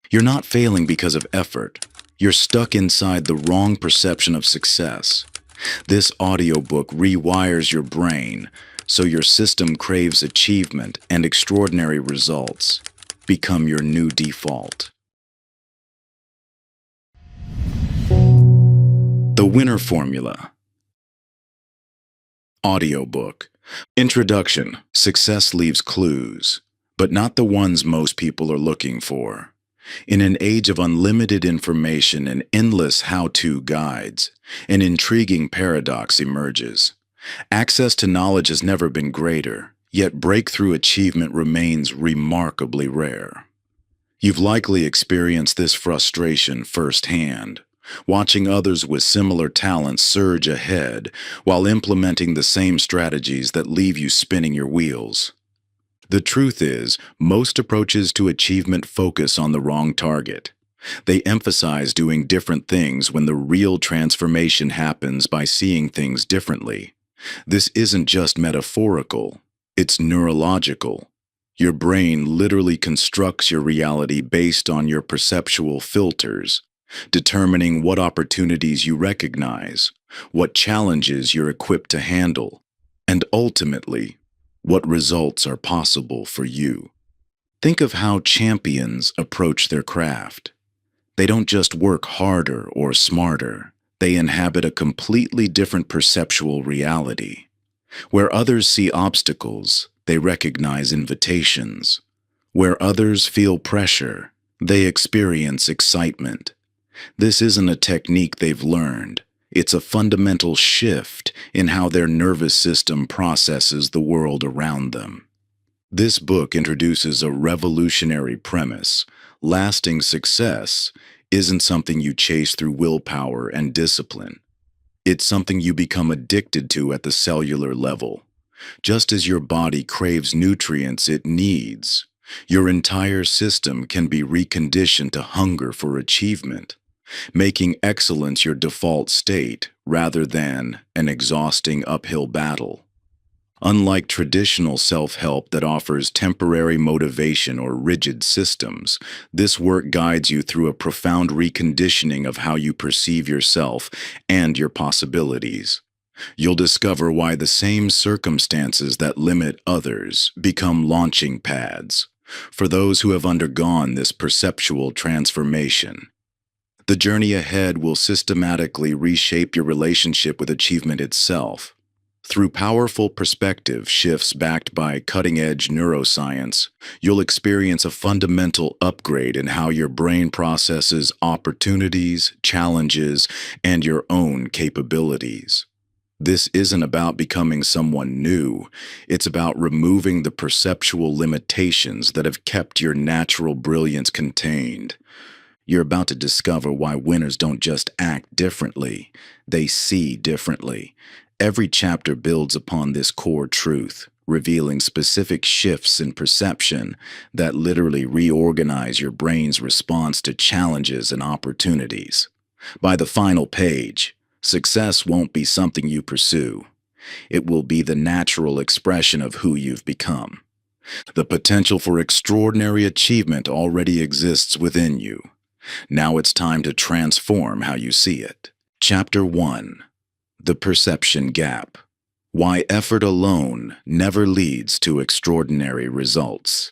You're not failing because of effort. You're stuck inside the wrong perception of success. This audiobook rewires your brain so your system craves achievement and extraordinary results become your new default. The Winner Formula. Audiobook. Introduction. Success leaves clues, but not the ones most people are looking for. In an age of unlimited information and endless how-to guides, an intriguing paradox emerges. Access to knowledge has never been greater, yet breakthrough achievement remains remarkably rare. You've likely experienced this frustration firsthand, watching others with similar talents surge ahead while implementing the same strategies that leave you spinning your wheels. The truth is, most approaches to achievement focus on the wrong target. They emphasize doing different things when the real transformation happens by seeing things differently. This isn't just metaphorical, it's neurological. Your brain literally constructs your reality based on your perceptual filters, determining what opportunities you recognize, what challenges you're equipped to handle, and ultimately, what results are possible for you. Think of how champions approach their craft. They don't just work harder or smarter, they inhabit a completely different perceptual reality. Where others see obstacles, they recognize invitations. Where others feel pressure, they experience excitement. This isn't a technique they've learned. It's a fundamental shift in how their nervous system processes the world around them. This book introduces a revolutionary premise. Lasting success isn't something you chase through willpower and discipline. It's something you become addicted to at the cellular level. Just as your body craves nutrients it needs, your entire system can be reconditioned to hunger for achievement, making excellence your default state rather than an exhausting uphill battle. Unlike traditional self-help that offers temporary motivation or rigid systems, this work guides you through a profound reconditioning of how you perceive yourself and your possibilities. You'll discover why the same circumstances that limit others become launching pads for those who have undergone this perceptual transformation. The journey ahead will systematically reshape your relationship with achievement itself. Through powerful perspective shifts backed by cutting-edge neuroscience, you'll experience a fundamental upgrade in how your brain processes opportunities, challenges, and your own capabilities. This isn't about becoming someone new. It's about removing the perceptual limitations that have kept your natural brilliance contained. You're about to discover why winners don't just act differently, they see differently. Every chapter builds upon this core truth, revealing specific shifts in perception that literally reorganize your brain's response to challenges and opportunities. By the final page, success won't be something you pursue. It will be the natural expression of who you've become. The potential for extraordinary achievement already exists within you. Now it's time to transform how you see it. Chapter 1. The Perception Gap. Why effort alone never leads to extraordinary results.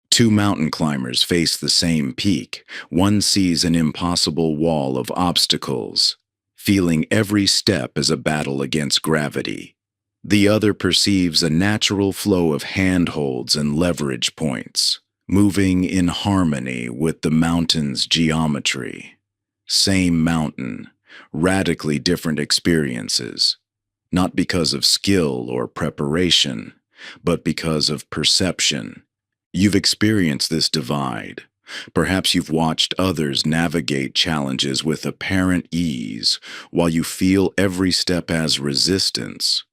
Two mountain climbers face the same peak. One sees an impossible wall of obstacles, feeling every step as a battle against gravity. The other perceives a natural flow of handholds and leverage points, moving in harmony with the mountain's geometry. Same mountain, radically different experiences, not because of skill or preparation, but because of perception. You've experienced this divide. Perhaps you've watched others navigate challenges with apparent ease, while you feel every step as resistance.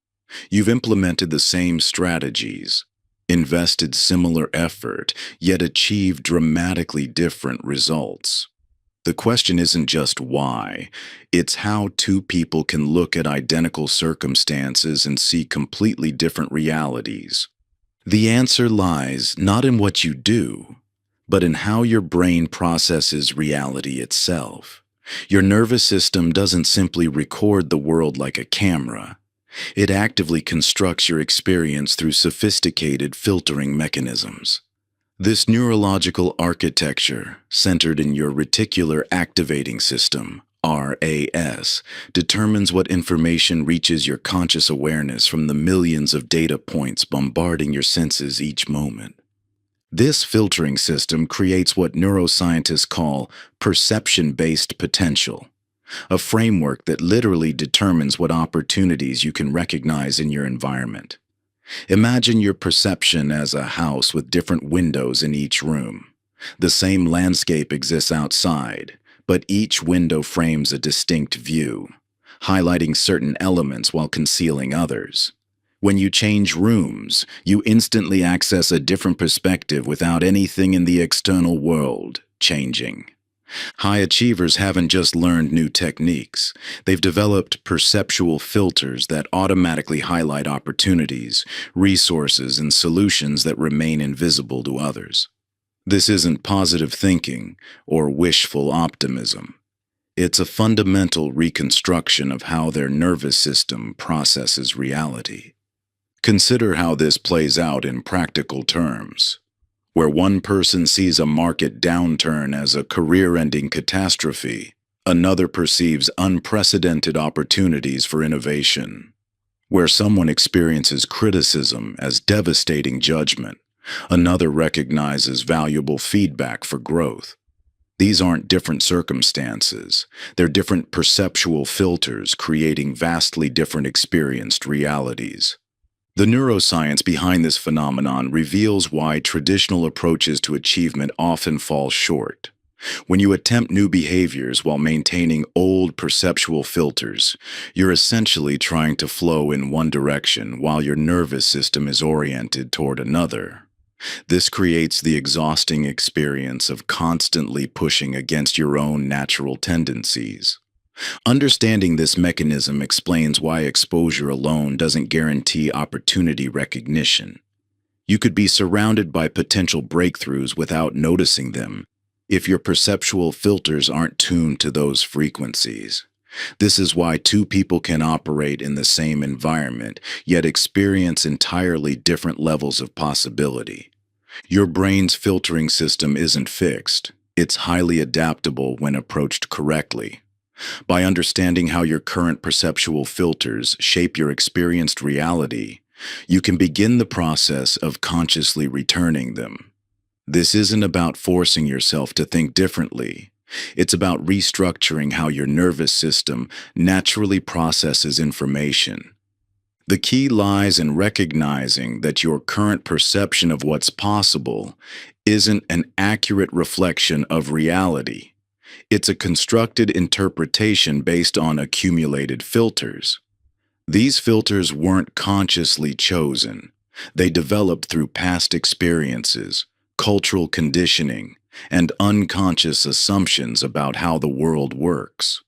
You've implemented the same strategies, invested similar effort, yet achieved dramatically different results. The question isn't just why, it's how two people can look at identical circumstances and see completely different realities. The answer lies not in what you do, but in how your brain processes reality itself. Your nervous system doesn't simply record the world like a camera. It actively constructs your experience through sophisticated filtering mechanisms. This neurological architecture, centered in your reticular activating system, RAS, determines what information reaches your conscious awareness from the millions of data points bombarding your senses each moment. This filtering system creates what neuroscientists call perception-based potential, a framework that literally determines what opportunities you can recognize in your environment. Imagine your perception as a house with different windows in each room. The same landscape exists outside, but each window frames a distinct view, highlighting certain elements while concealing others. When you change rooms, you instantly access a different perspective without anything in the external world changing. High achievers haven't just learned new techniques. They've developed perceptual filters that automatically highlight opportunities, resources, and solutions that remain invisible to others. This isn't positive thinking or wishful optimism. It's a fundamental reconstruction of how their nervous system processes reality. Consider how this plays out in practical terms. Where one person sees a market downturn as a career-ending catastrophe, another perceives unprecedented opportunities for innovation. Where someone experiences criticism as devastating judgment, another recognizes valuable feedback for growth. These aren't different circumstances. They're different perceptual filters creating vastly different experienced realities. The neuroscience behind this phenomenon reveals why traditional approaches to achievement often fall short. When you attempt new behaviors while maintaining old perceptual filters, you're essentially trying to flow in one direction while your nervous system is oriented toward another. This creates the exhausting experience of constantly pushing against your own natural tendencies. Understanding this mechanism explains why exposure alone doesn't guarantee opportunity recognition. You could be surrounded by potential breakthroughs without noticing them if your perceptual filters aren't tuned to those frequencies. This is why two people can operate in the same environment, yet experience entirely different levels of possibility. Your brain's filtering system isn't fixed. It's highly adaptable when approached correctly. By understanding how your current perceptual filters shape your experienced reality, you can begin the process of consciously returning them. This isn't about forcing yourself to think differently. It's about restructuring how your nervous system naturally processes information. The key lies in recognizing that your current perception of what's possible isn't an accurate reflection of reality. It's a constructed interpretation based on accumulated filters. These filters weren't consciously chosen. They developed through past experiences, cultural conditioning, and unconscious assumptions about how the world works.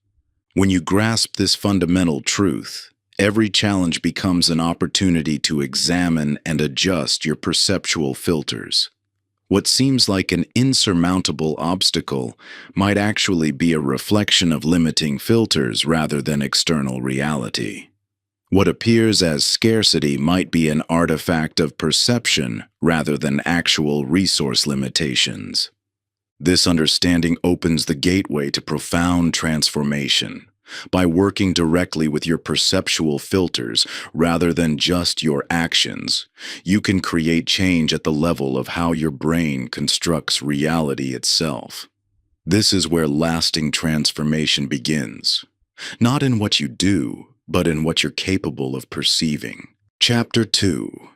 When you grasp this fundamental truth, every challenge becomes an opportunity to examine and adjust your perceptual filters. What seems like an insurmountable obstacle might actually be a reflection of limiting filters rather than external reality. What appears as scarcity might be an artifact of perception rather than actual resource limitations. This understanding opens the gateway to profound transformation. By working directly with your perceptual filters rather than just your actions, you can create change at the level of how your brain constructs reality itself. This is where lasting transformation begins, not in what you do, but in what you're capable of perceiving. Chapter 2.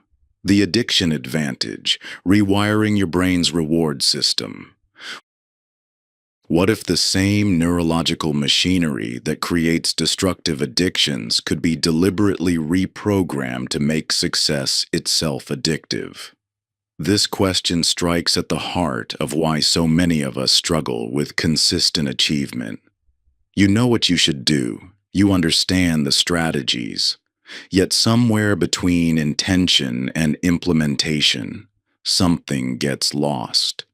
The Addiction Advantage: Rewiring Your Brain's Reward System. What if the same neurological machinery that creates destructive addictions could be deliberately reprogrammed to make success itself addictive? This question strikes at the heart of why so many of us struggle with consistent achievement. You know what you should do, you understand the strategies, yet somewhere between intention and implementation, something gets lost.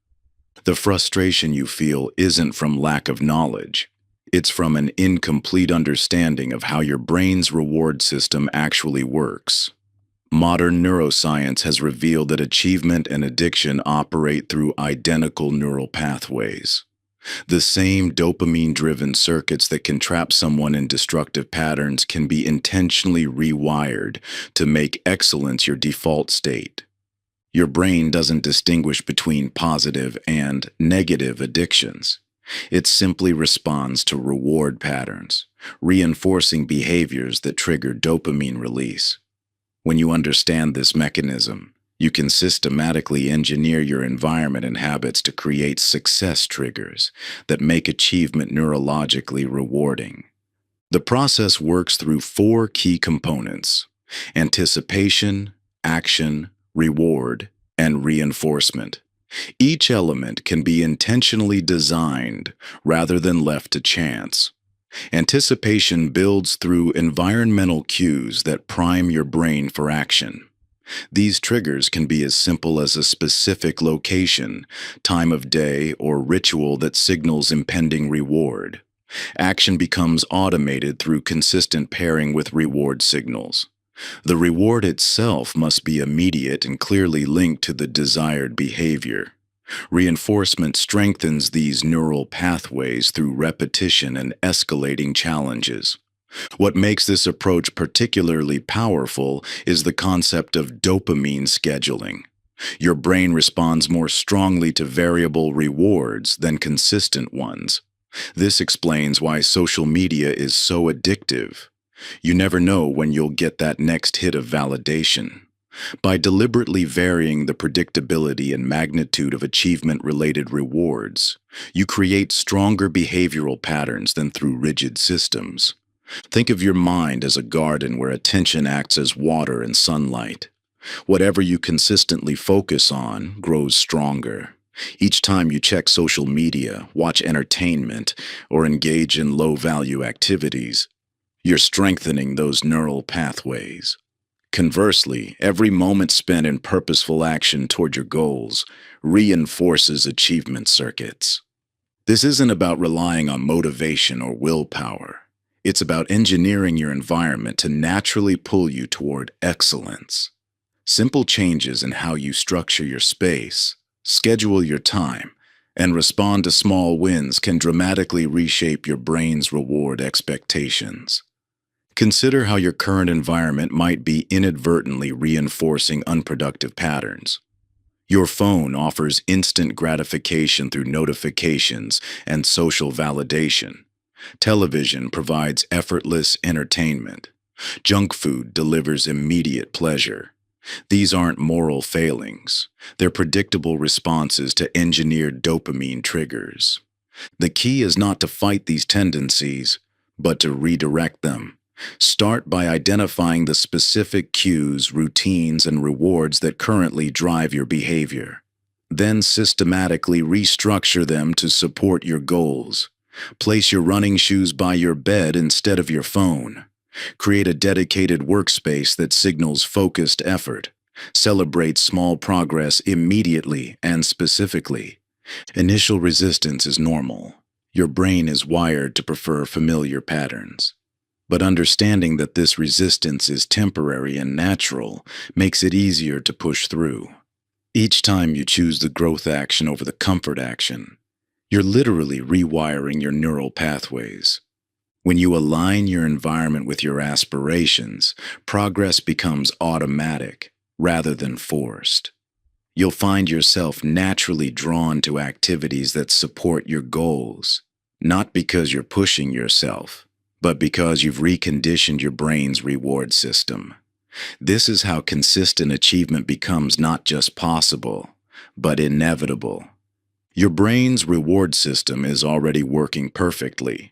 The frustration you feel isn't from lack of knowledge. It's from an incomplete understanding of how your brain's reward system actually works. Modern neuroscience has revealed that achievement and addiction operate through identical neural pathways. The same dopamine-driven circuits that can trap someone in destructive patterns can be intentionally rewired to make excellence your default state. Your brain doesn't distinguish between positive and negative addictions. It simply responds to reward patterns, reinforcing behaviors that trigger dopamine release. When you understand this mechanism, you can systematically engineer your environment and habits to create success triggers that make achievement neurologically rewarding. The process works through four key components: anticipation, action, reward, and reinforcement. Each element can be intentionally designed rather than left to chance. Anticipation builds through environmental cues that prime your brain for action. These triggers can be as simple as a specific location, time of day, or ritual that signals impending reward. Action becomes automated through consistent pairing with reward signals. The reward itself must be immediate and clearly linked to the desired behavior. Reinforcement strengthens these neural pathways through repetition and escalating challenges. What makes this approach particularly powerful is the concept of dopamine scheduling. Your brain responds more strongly to variable rewards than consistent ones. This explains why social media is so addictive. You never know when you'll get that next hit of validation. By deliberately varying the predictability and magnitude of achievement-related rewards, you create stronger behavioral patterns than through rigid systems. Think of your mind as a garden where attention acts as water and sunlight. Whatever you consistently focus on grows stronger. Each time you check social media, watch entertainment, or engage in low-value activities, you're strengthening those neural pathways. Conversely, every moment spent in purposeful action toward your goals reinforces achievement circuits. This isn't about relying on motivation or willpower. It's about engineering your environment to naturally pull you toward excellence. Simple changes in how you structure your space, schedule your time, and respond to small wins can dramatically reshape your brain's reward expectations. Consider how your current environment might be inadvertently reinforcing unproductive patterns. Your phone offers instant gratification through notifications and social validation. Television provides effortless entertainment. Junk food delivers immediate pleasure. These aren't moral failings. They're predictable responses to engineered dopamine triggers. The key is not to fight these tendencies, but to redirect them. Start by identifying the specific cues, routines, and rewards that currently drive your behavior. Then systematically restructure them to support your goals. Place your running shoes by your bed instead of your phone. Create a dedicated workspace that signals focused effort. Celebrate small progress immediately and specifically. Initial resistance is normal. Your brain is wired to prefer familiar patterns. But understanding that this resistance is temporary and natural makes it easier to push through. Each time you choose the growth action over the comfort action, you're literally rewiring your neural pathways. When you align your environment with your aspirations, progress becomes automatic rather than forced. You'll find yourself naturally drawn to activities that support your goals, not because you're pushing yourself, but because you've reconditioned your brain's reward system. This is how consistent achievement becomes not just possible, but inevitable. Your brain's reward system is already working perfectly.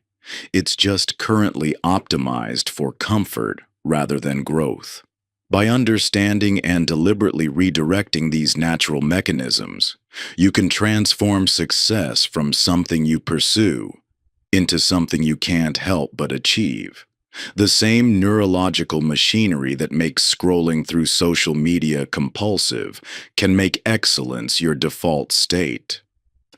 It's just currently optimized for comfort rather than growth. By understanding and deliberately redirecting these natural mechanisms, you can transform success from something you pursue into something you can't help but achieve. The same neurological machinery that makes scrolling through social media compulsive can make excellence your default state.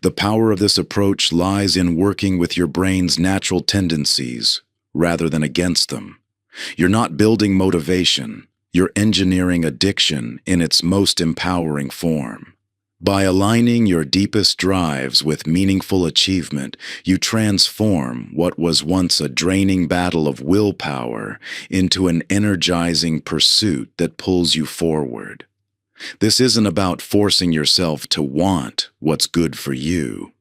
The power of this approach lies in working with your brain's natural tendencies rather than against them. You're not building motivation, you're engineering addiction in its most empowering form. By aligning your deepest drives with meaningful achievement, you transform what was once a draining battle of willpower into an energizing pursuit that pulls you forward. This isn't about forcing yourself to want what's good for you.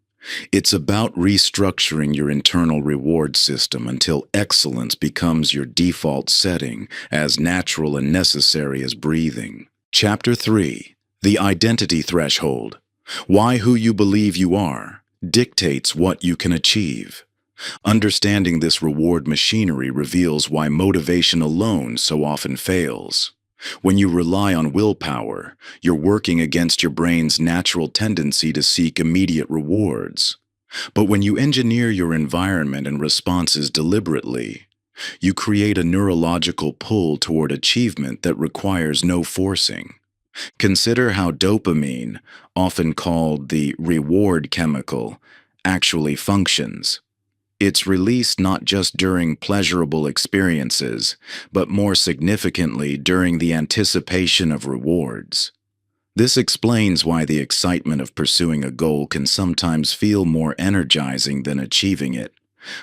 It's about restructuring your internal reward system until excellence becomes your default setting, as natural and necessary as breathing. Chapter 3. The Identity Threshold. Why who you believe you are dictates what you can achieve. Understanding this reward machinery reveals why motivation alone so often fails. When you rely on willpower, you're working against your brain's natural tendency to seek immediate rewards. But when you engineer your environment and responses deliberately, you create a neurological pull toward achievement that requires no forcing. Consider how dopamine, often called the reward chemical, actually functions. It's released not just during pleasurable experiences, but more significantly during the anticipation of rewards. This explains why the excitement of pursuing a goal can sometimes feel more energizing than achieving it.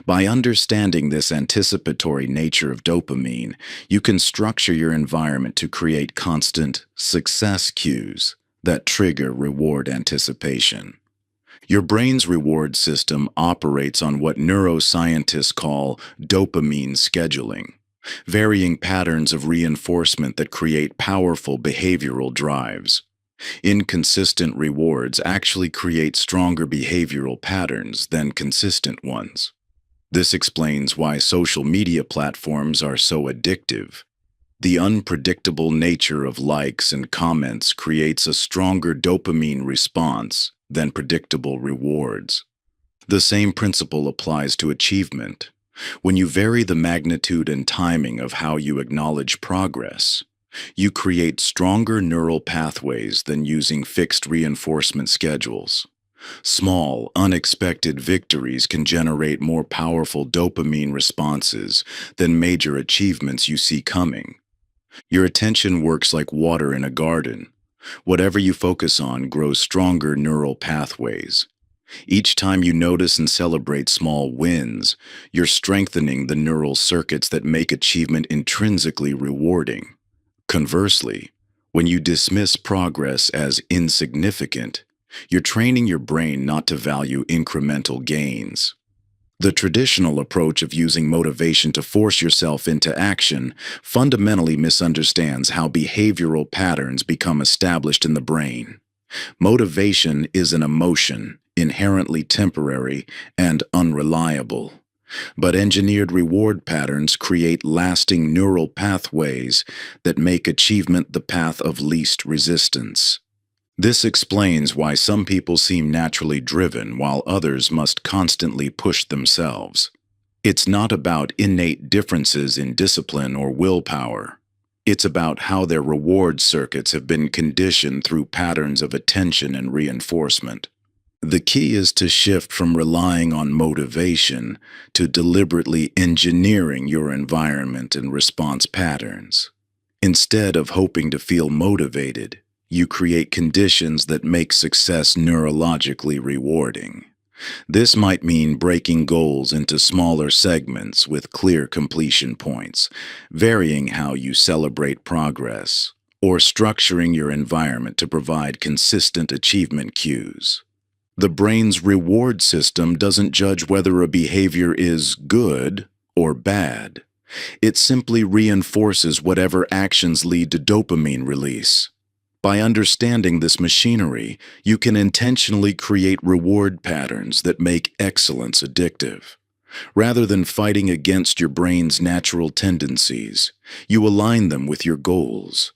By understanding this anticipatory nature of dopamine, you can structure your environment to create constant success cues that trigger reward anticipation. Your brain's reward system operates on what neuroscientists call dopamine scheduling, varying patterns of reinforcement that create powerful behavioral drives. Inconsistent rewards actually create stronger behavioral patterns than consistent ones. This explains why social media platforms are so addictive. The unpredictable nature of likes and comments creates a stronger dopamine response than predictable rewards. The same principle applies to achievement. When you vary the magnitude and timing of how you acknowledge progress, you create stronger neural pathways than using fixed reinforcement schedules. Small, unexpected victories can generate more powerful dopamine responses than major achievements you see coming. Your attention works like water in a garden. Whatever you focus on grows stronger neural pathways. Each time you notice and celebrate small wins, you're strengthening the neural circuits that make achievement intrinsically rewarding. Conversely, when you dismiss progress as insignificant, you're training your brain not to value incremental gains. The traditional approach of using motivation to force yourself into action fundamentally misunderstands how behavioral patterns become established in the brain. Motivation is an emotion, inherently temporary and unreliable. But engineered reward patterns create lasting neural pathways that make achievement the path of least resistance. This explains why some people seem naturally driven while others must constantly push themselves. It's not about innate differences in discipline or willpower. It's about how their reward circuits have been conditioned through patterns of attention and reinforcement. The key is to shift from relying on motivation to deliberately engineering your environment and response patterns. Instead of hoping to feel motivated, you create conditions that make success neurologically rewarding. This might mean breaking goals into smaller segments with clear completion points, varying how you celebrate progress, or structuring your environment to provide consistent achievement cues. The brain's reward system doesn't judge whether a behavior is good or bad. It simply reinforces whatever actions lead to dopamine release. By understanding this machinery, you can intentionally create reward patterns that make excellence addictive. Rather than fighting against your brain's natural tendencies, you align them with your goals.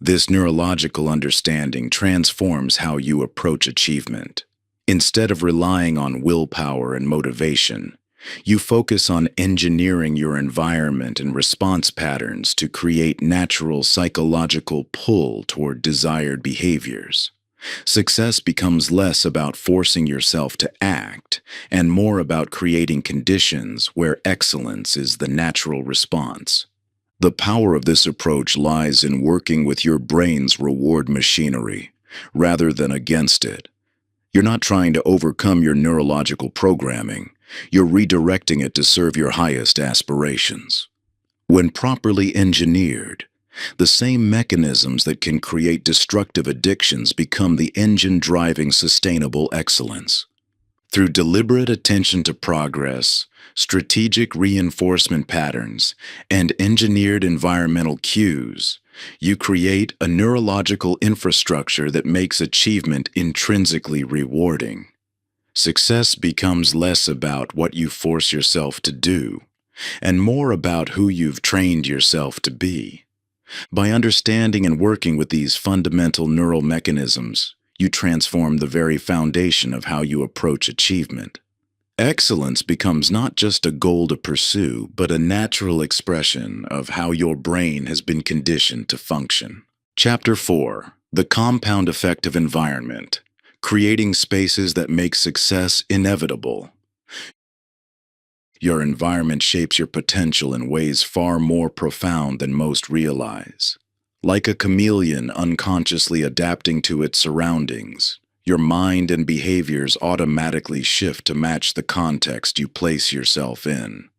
This neurological understanding transforms how you approach achievement. Instead of relying on willpower and motivation, you focus on engineering your environment and response patterns to create natural psychological pull toward desired behaviors. Success becomes less about forcing yourself to act and more about creating conditions where excellence is the natural response. The power of this approach lies in working with your brain's reward machinery rather than against it. You're not trying to overcome your neurological programming. You're redirecting it to serve your highest aspirations. When properly engineered, the same mechanisms that can create destructive addictions become the engine driving sustainable excellence. Through deliberate attention to progress, strategic reinforcement patterns, and engineered environmental cues, you create a neurological infrastructure that makes achievement intrinsically rewarding. Success becomes less about what you force yourself to do, and more about who you've trained yourself to be. By understanding and working with these fundamental neural mechanisms, you transform the very foundation of how you approach achievement. Excellence becomes not just a goal to pursue, but a natural expression of how your brain has been conditioned to function. Chapter 4: The Compound Effect of Environment: Creating Spaces that Make Success Inevitable. Your environment shapes your potential in ways far more profound than most realize. Like a chameleon unconsciously adapting to its surroundings, your mind and behaviors automatically shift to match the context you place yourself in.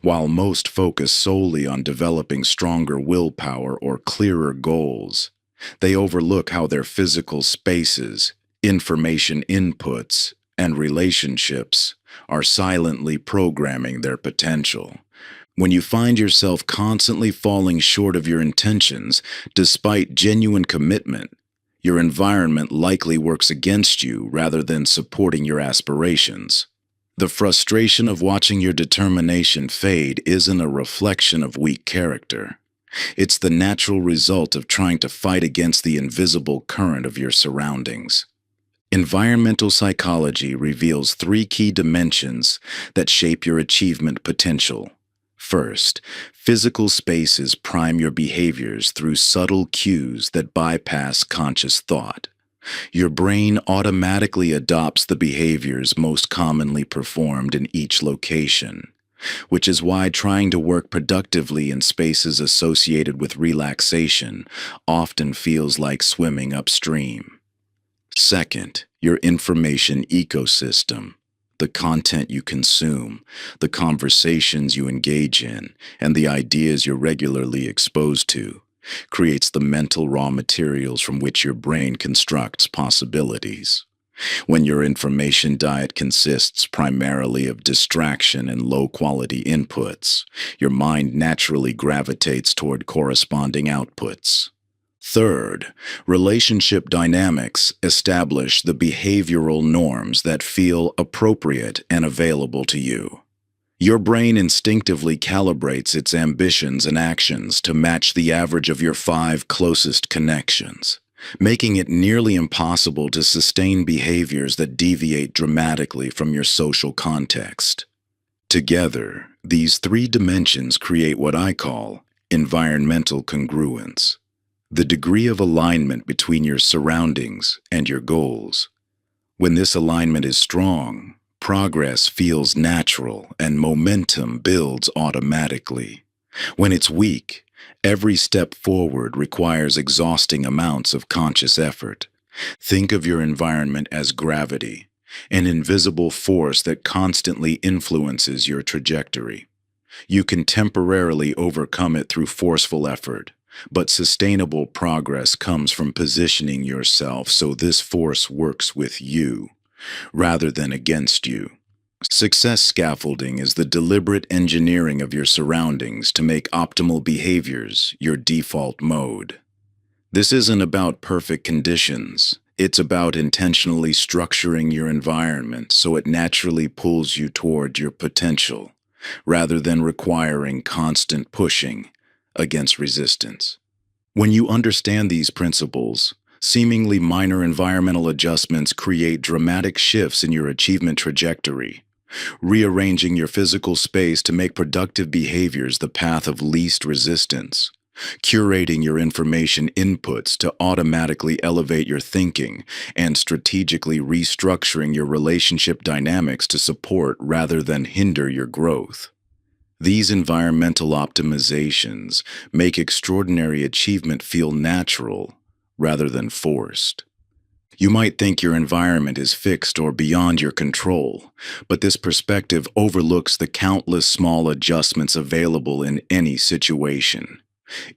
While most focus solely on developing stronger willpower or clearer goals, they overlook how their physical spaces, information inputs, and relationships are silently programming their potential. When you find yourself constantly falling short of your intentions, despite genuine commitment, your environment likely works against you rather than supporting your aspirations. The frustration of watching your determination fade isn't a reflection of weak character. It's the natural result of trying to fight against the invisible current of your surroundings. Environmental psychology reveals 3 key dimensions that shape your achievement potential. First, physical spaces prime your behaviors through subtle cues that bypass conscious thought. Your brain automatically adopts the behaviors most commonly performed in each location, which is why trying to work productively in spaces associated with relaxation often feels like swimming upstream. Second, your information ecosystem, the content you consume, the conversations you engage in, and the ideas you're regularly exposed to, creates the mental raw materials from which your brain constructs possibilities. When your information diet consists primarily of distraction and low-quality inputs, your mind naturally gravitates toward corresponding outputs. Third, relationship dynamics establish the behavioral norms that feel appropriate and available to you. Your brain instinctively calibrates its ambitions and actions to match the average of your 5 closest connections, making it nearly impossible to sustain behaviors that deviate dramatically from your social context. Together, these 3 dimensions create what I call environmental congruence, the degree of alignment between your surroundings and your goals. When this alignment is strong, progress feels natural and momentum builds automatically. When it's weak, every step forward requires exhausting amounts of conscious effort. Think of your environment as gravity, an invisible force that constantly influences your trajectory. You can temporarily overcome it through forceful effort, but sustainable progress comes from positioning yourself so this force works with you, rather than against you. Success scaffolding is the deliberate engineering of your surroundings to make optimal behaviors your default mode. This isn't about perfect conditions. It's about intentionally structuring your environment so it naturally pulls you toward your potential, rather than requiring constant pushing against resistance. When you understand these principles, seemingly minor environmental adjustments create dramatic shifts in your achievement trajectory, rearranging your physical space to make productive behaviors the path of least resistance. curating your information inputs to automatically elevate your thinking, and strategically restructuring your relationship dynamics to support rather than hinder your growth. These environmental optimizations make extraordinary achievement feel natural rather than forced. You might think your environment is fixed or beyond your control, but this perspective overlooks the countless small adjustments available in any situation.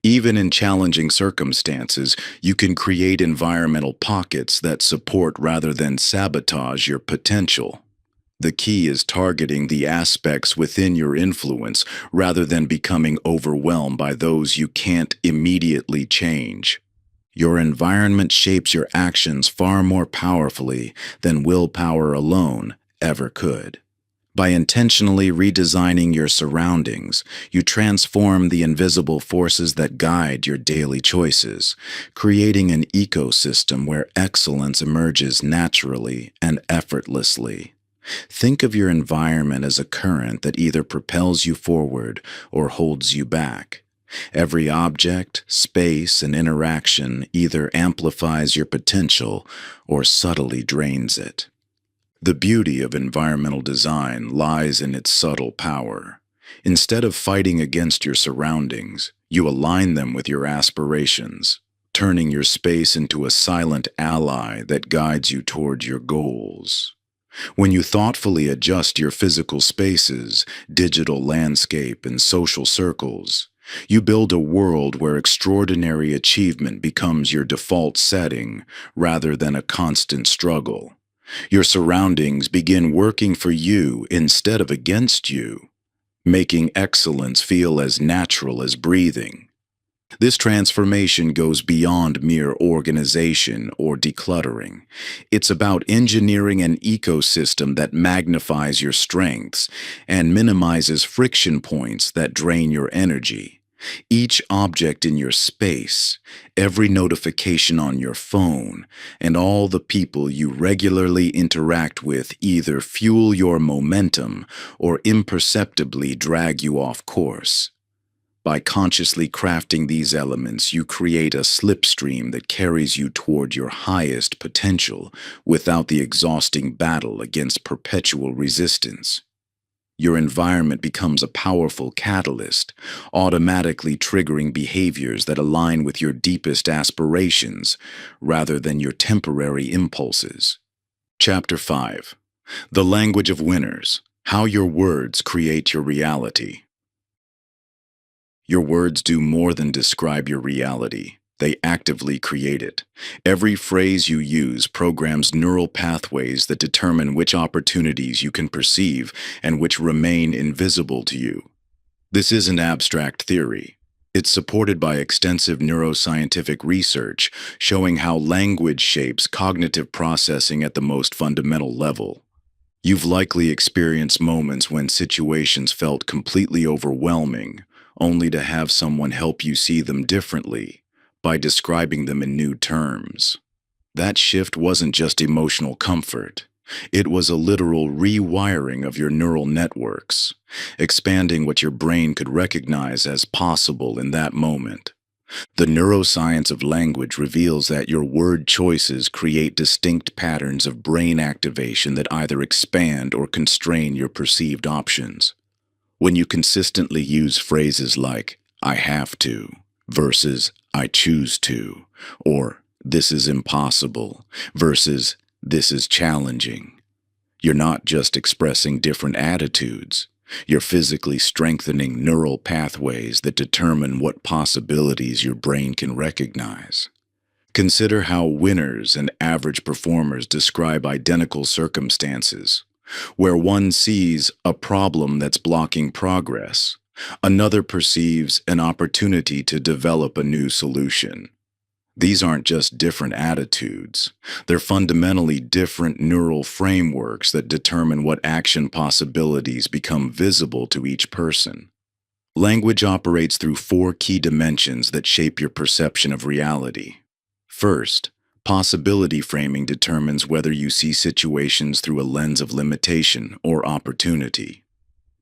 Even in challenging circumstances, you can create environmental pockets that support rather than sabotage your potential. The key is targeting the aspects within your influence rather than becoming overwhelmed by those you can't immediately change. Your environment shapes your actions far more powerfully than willpower alone ever could. By intentionally redesigning your surroundings, you transform the invisible forces that guide your daily choices, creating an ecosystem where excellence emerges naturally and effortlessly. Think of your environment as a current that either propels you forward or holds you back. Every object, space, and interaction either amplifies your potential or subtly drains it. The beauty of environmental design lies in its subtle power. Instead of fighting against your surroundings, you align them with your aspirations, turning your space into a silent ally that guides you toward your goals. When you thoughtfully adjust your physical spaces, digital landscape, and social circles, you build a world where extraordinary achievement becomes your default setting rather than a constant struggle. Your surroundings begin working for you instead of against you, making excellence feel as natural as breathing. This transformation goes beyond mere organization or decluttering. It's about engineering an ecosystem that magnifies your strengths and minimizes friction points that drain your energy. Each object in your space, every notification on your phone, and all the people you regularly interact with either fuel your momentum or imperceptibly drag you off course. By consciously crafting these elements, you create a slipstream that carries you toward your highest potential without the exhausting battle against perpetual resistance. Your environment becomes a powerful catalyst, automatically triggering behaviors that align with your deepest aspirations rather than your temporary impulses. Chapter 5. The Language of Winners: How Your Words Create Your Reality. Your words do more than describe your reality. They actively create it. Every phrase you use programs neural pathways that determine which opportunities you can perceive and which remain invisible to you. This isn't abstract theory. It's supported by extensive neuroscientific research showing how language shapes cognitive processing at the most fundamental level. You've likely experienced moments when situations felt completely overwhelming, only to have someone help you see them differently by describing them in new terms. That shift wasn't just emotional comfort. It was a literal rewiring of your neural networks, expanding what your brain could recognize as possible in that moment. The neuroscience of language reveals that your word choices create distinct patterns of brain activation that either expand or constrain your perceived options. When you consistently use phrases like, "I have to," versus "I choose to," or "this is impossible," versus "this is challenging," you're not just expressing different attitudes. You're physically strengthening neural pathways that determine what possibilities your brain can recognize. Consider how winners and average performers describe identical circumstances. Where one sees a problem that's blocking progress, another perceives an opportunity to develop a new solution. These aren't just different attitudes. They're fundamentally different neural frameworks that determine what action possibilities become visible to each person. Language operates through 4 key dimensions that shape your perception of reality. First, possibility framing determines whether you see situations through a lens of limitation or opportunity.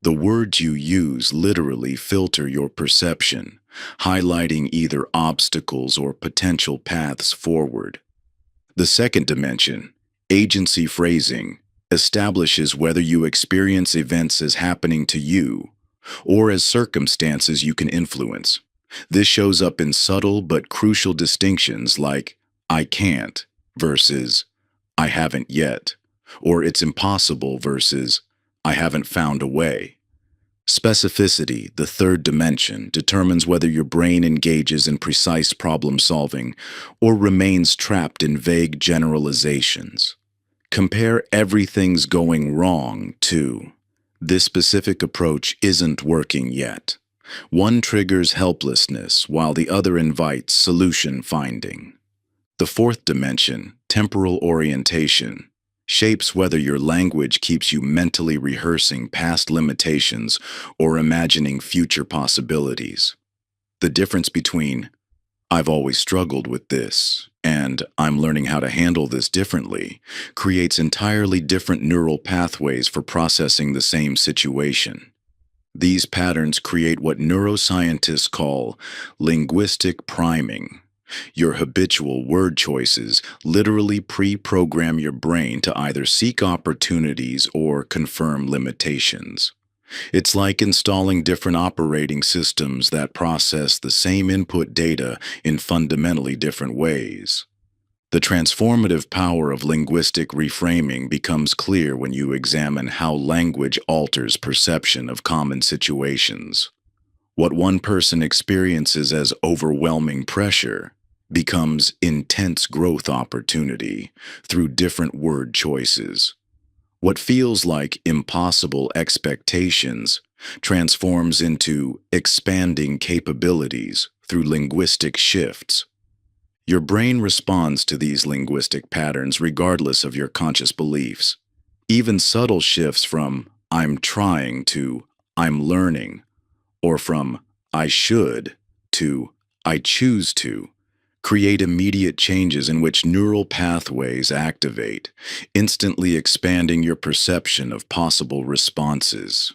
The words you use literally filter your perception, highlighting either obstacles or potential paths forward. The second dimension, agency phrasing, establishes whether you experience events as happening to you or as circumstances you can influence. This shows up in subtle but crucial distinctions like I can't versus I haven't yet, or it's impossible versus I haven't found a way. Specificity, the third dimension, determines whether your brain engages in precise problem solving or remains trapped in vague generalizations. Compare everything's going wrong to this specific approach isn't working yet. One triggers helplessness while the other invites solution finding. The fourth dimension, temporal orientation, shapes whether your language keeps you mentally rehearsing past limitations or imagining future possibilities. The difference between I've always struggled with this and I'm learning how to handle this differently creates entirely different neural pathways for processing the same situation. These patterns create what neuroscientists call linguistic priming. Your habitual word choices literally pre-program your brain to either seek opportunities or confirm limitations. It's like installing different operating systems that process the same input data in fundamentally different ways. The transformative power of linguistic reframing becomes clear when you examine how language alters perception of common situations. What one person experiences as overwhelming pressure becomes intense growth opportunity through different word choices. What feels like impossible expectations transforms into expanding capabilities through linguistic shifts. Your brain responds to these linguistic patterns regardless of your conscious beliefs. Even subtle shifts from I'm trying to I'm learning, or from I should to I choose to, create immediate changes in which neural pathways activate, instantly expanding your perception of possible responses.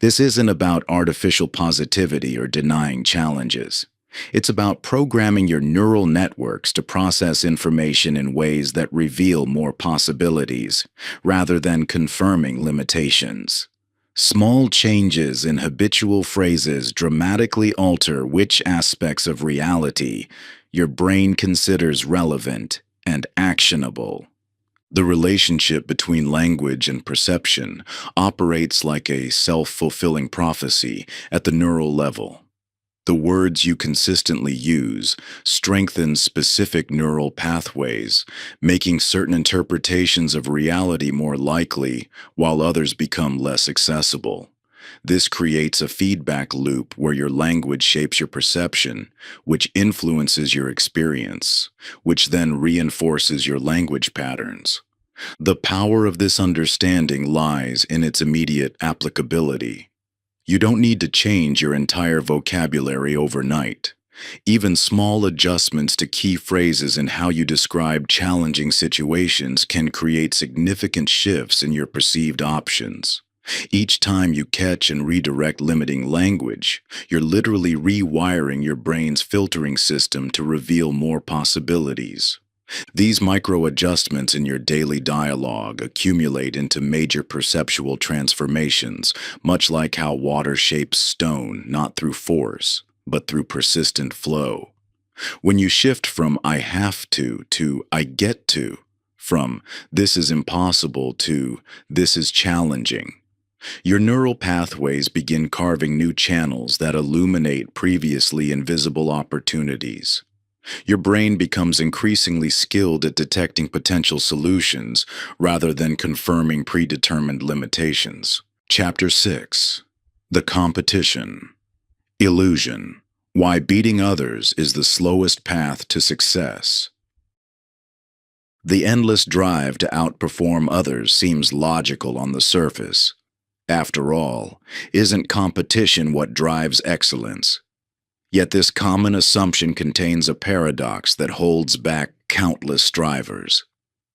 This isn't about artificial positivity or denying challenges. It's about programming your neural networks to process information in ways that reveal more possibilities, rather than confirming limitations. Small changes in habitual phrases dramatically alter which aspects of reality your brain considers relevant and actionable. The relationship between language and perception operates like a self-fulfilling prophecy at the neural level. The words you consistently use strengthen specific neural pathways, making certain interpretations of reality more likely while others become less accessible. This creates a feedback loop where your language shapes your perception, which influences your experience, which then reinforces your language patterns. The power of this understanding lies in its immediate applicability. You don't need to change your entire vocabulary overnight. Even small adjustments to key phrases and how you describe challenging situations can create significant shifts in your perceived options. Each time you catch and redirect limiting language, you're literally rewiring your brain's filtering system to reveal more possibilities. These micro-adjustments in your daily dialogue accumulate into major perceptual transformations, much like how water shapes stone, not through force, but through persistent flow. When you shift from I have to I get to, from this is impossible to this is challenging, your neural pathways begin carving new channels that illuminate previously invisible opportunities. Your brain becomes increasingly skilled at detecting potential solutions rather than confirming predetermined limitations. Chapter 6. The Competition. Illusion. Why beating others is the slowest path to success. The endless drive to outperform others seems logical on the surface. After all, isn't competition what drives excellence? Yet this common assumption contains a paradox that holds back countless strivers.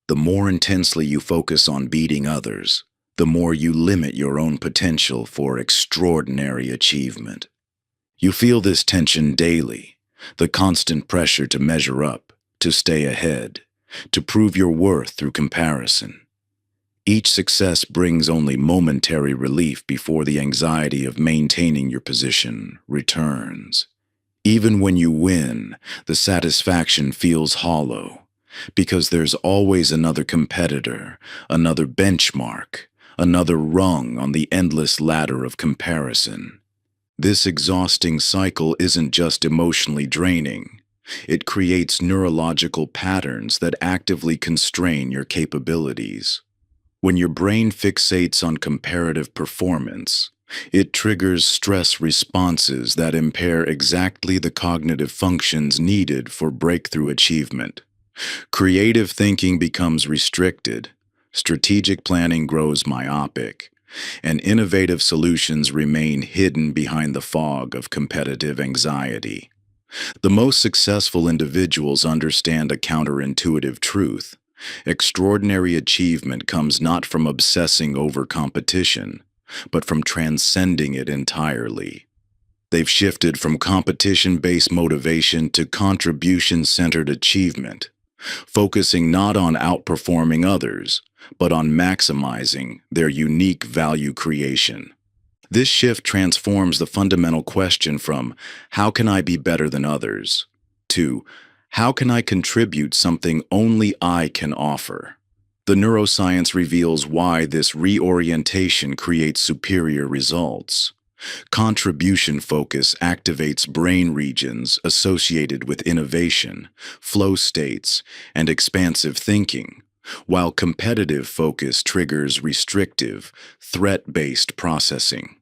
The more intensely you focus on beating others, the more you limit your own potential for extraordinary achievement. You feel this tension daily, the constant pressure to measure up, to stay ahead, to prove your worth through comparison. Each success brings only momentary relief before the anxiety of maintaining your position returns. Even when you win, the satisfaction feels hollow, because there's always another competitor, another benchmark, another rung on the endless ladder of comparison. This exhausting cycle isn't just emotionally draining. It creates neurological patterns that actively constrain your capabilities. When your brain fixates on comparative performance, it triggers stress responses that impair exactly the cognitive functions needed for breakthrough achievement. Creative thinking becomes restricted, strategic planning grows myopic, and innovative solutions remain hidden behind the fog of competitive anxiety. The most successful individuals understand a counterintuitive truth. Extraordinary achievement comes not from obsessing over competition, but from transcending it entirely. They've shifted from competition-based motivation to contribution-centered achievement, focusing not on outperforming others, but on maximizing their unique value creation. This shift transforms the fundamental question from, "How can I be better than others?" to, "How can I contribute something only I can offer?" The neuroscience reveals why this reorientation creates superior results. Contribution focus activates brain regions associated with innovation, flow states, and expansive thinking, while competitive focus triggers restrictive, threat-based processing.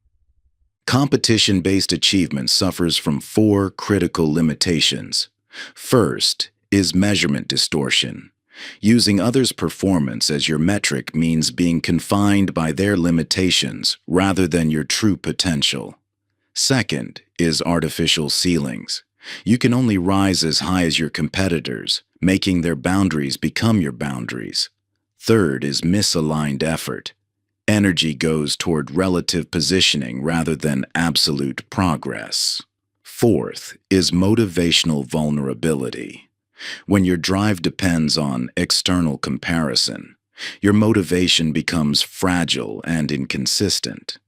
Competition-based achievement suffers from four critical limitations. First is measurement distortion. Using others' performance as your metric means being confined by their limitations rather than your true potential. Second is artificial ceilings. You can only rise as high as your competitors, making their boundaries become your boundaries. Third is misaligned effort. Energy goes toward relative positioning rather than absolute progress. Fourth is motivational vulnerability. When your drive depends on external comparison, your motivation becomes fragile and inconsistent.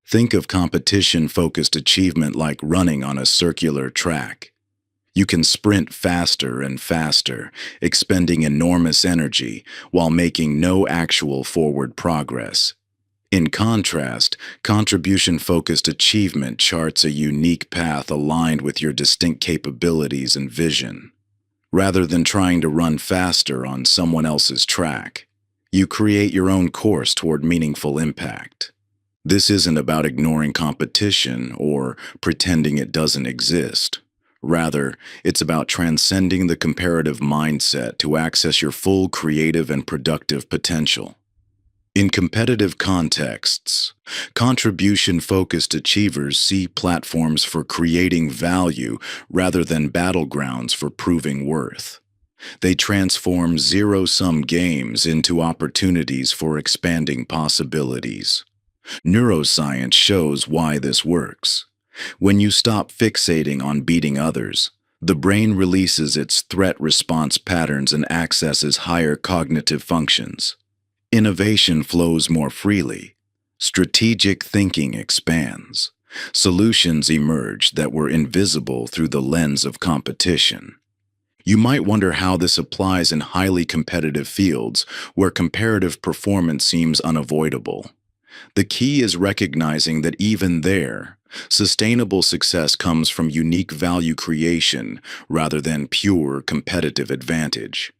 Think of competition-focused achievement like running on a circular track. You can sprint faster and faster, expending enormous energy while making no actual forward progress. In contrast, contribution-focused achievement charts a unique path aligned with your distinct capabilities and vision. Rather than trying to run faster on someone else's track, you create your own course toward meaningful impact. This isn't about ignoring competition or pretending it doesn't exist. Rather, it's about transcending the comparative mindset to access your full creative and productive potential. In competitive contexts, contribution-focused achievers see platforms for creating value rather than battlegrounds for proving worth. They transform zero-sum games into opportunities for expanding possibilities. Neuroscience shows why this works. When you stop fixating on beating others, the brain releases its threat response patterns and accesses higher cognitive functions. Innovation flows more freely. Strategic thinking expands. Solutions emerge that were invisible through the lens of competition. You might wonder how this applies in highly competitive fields where comparative performance seems unavoidable. The key is recognizing that even there, sustainable success comes from unique value creation rather than pure competitive advantage.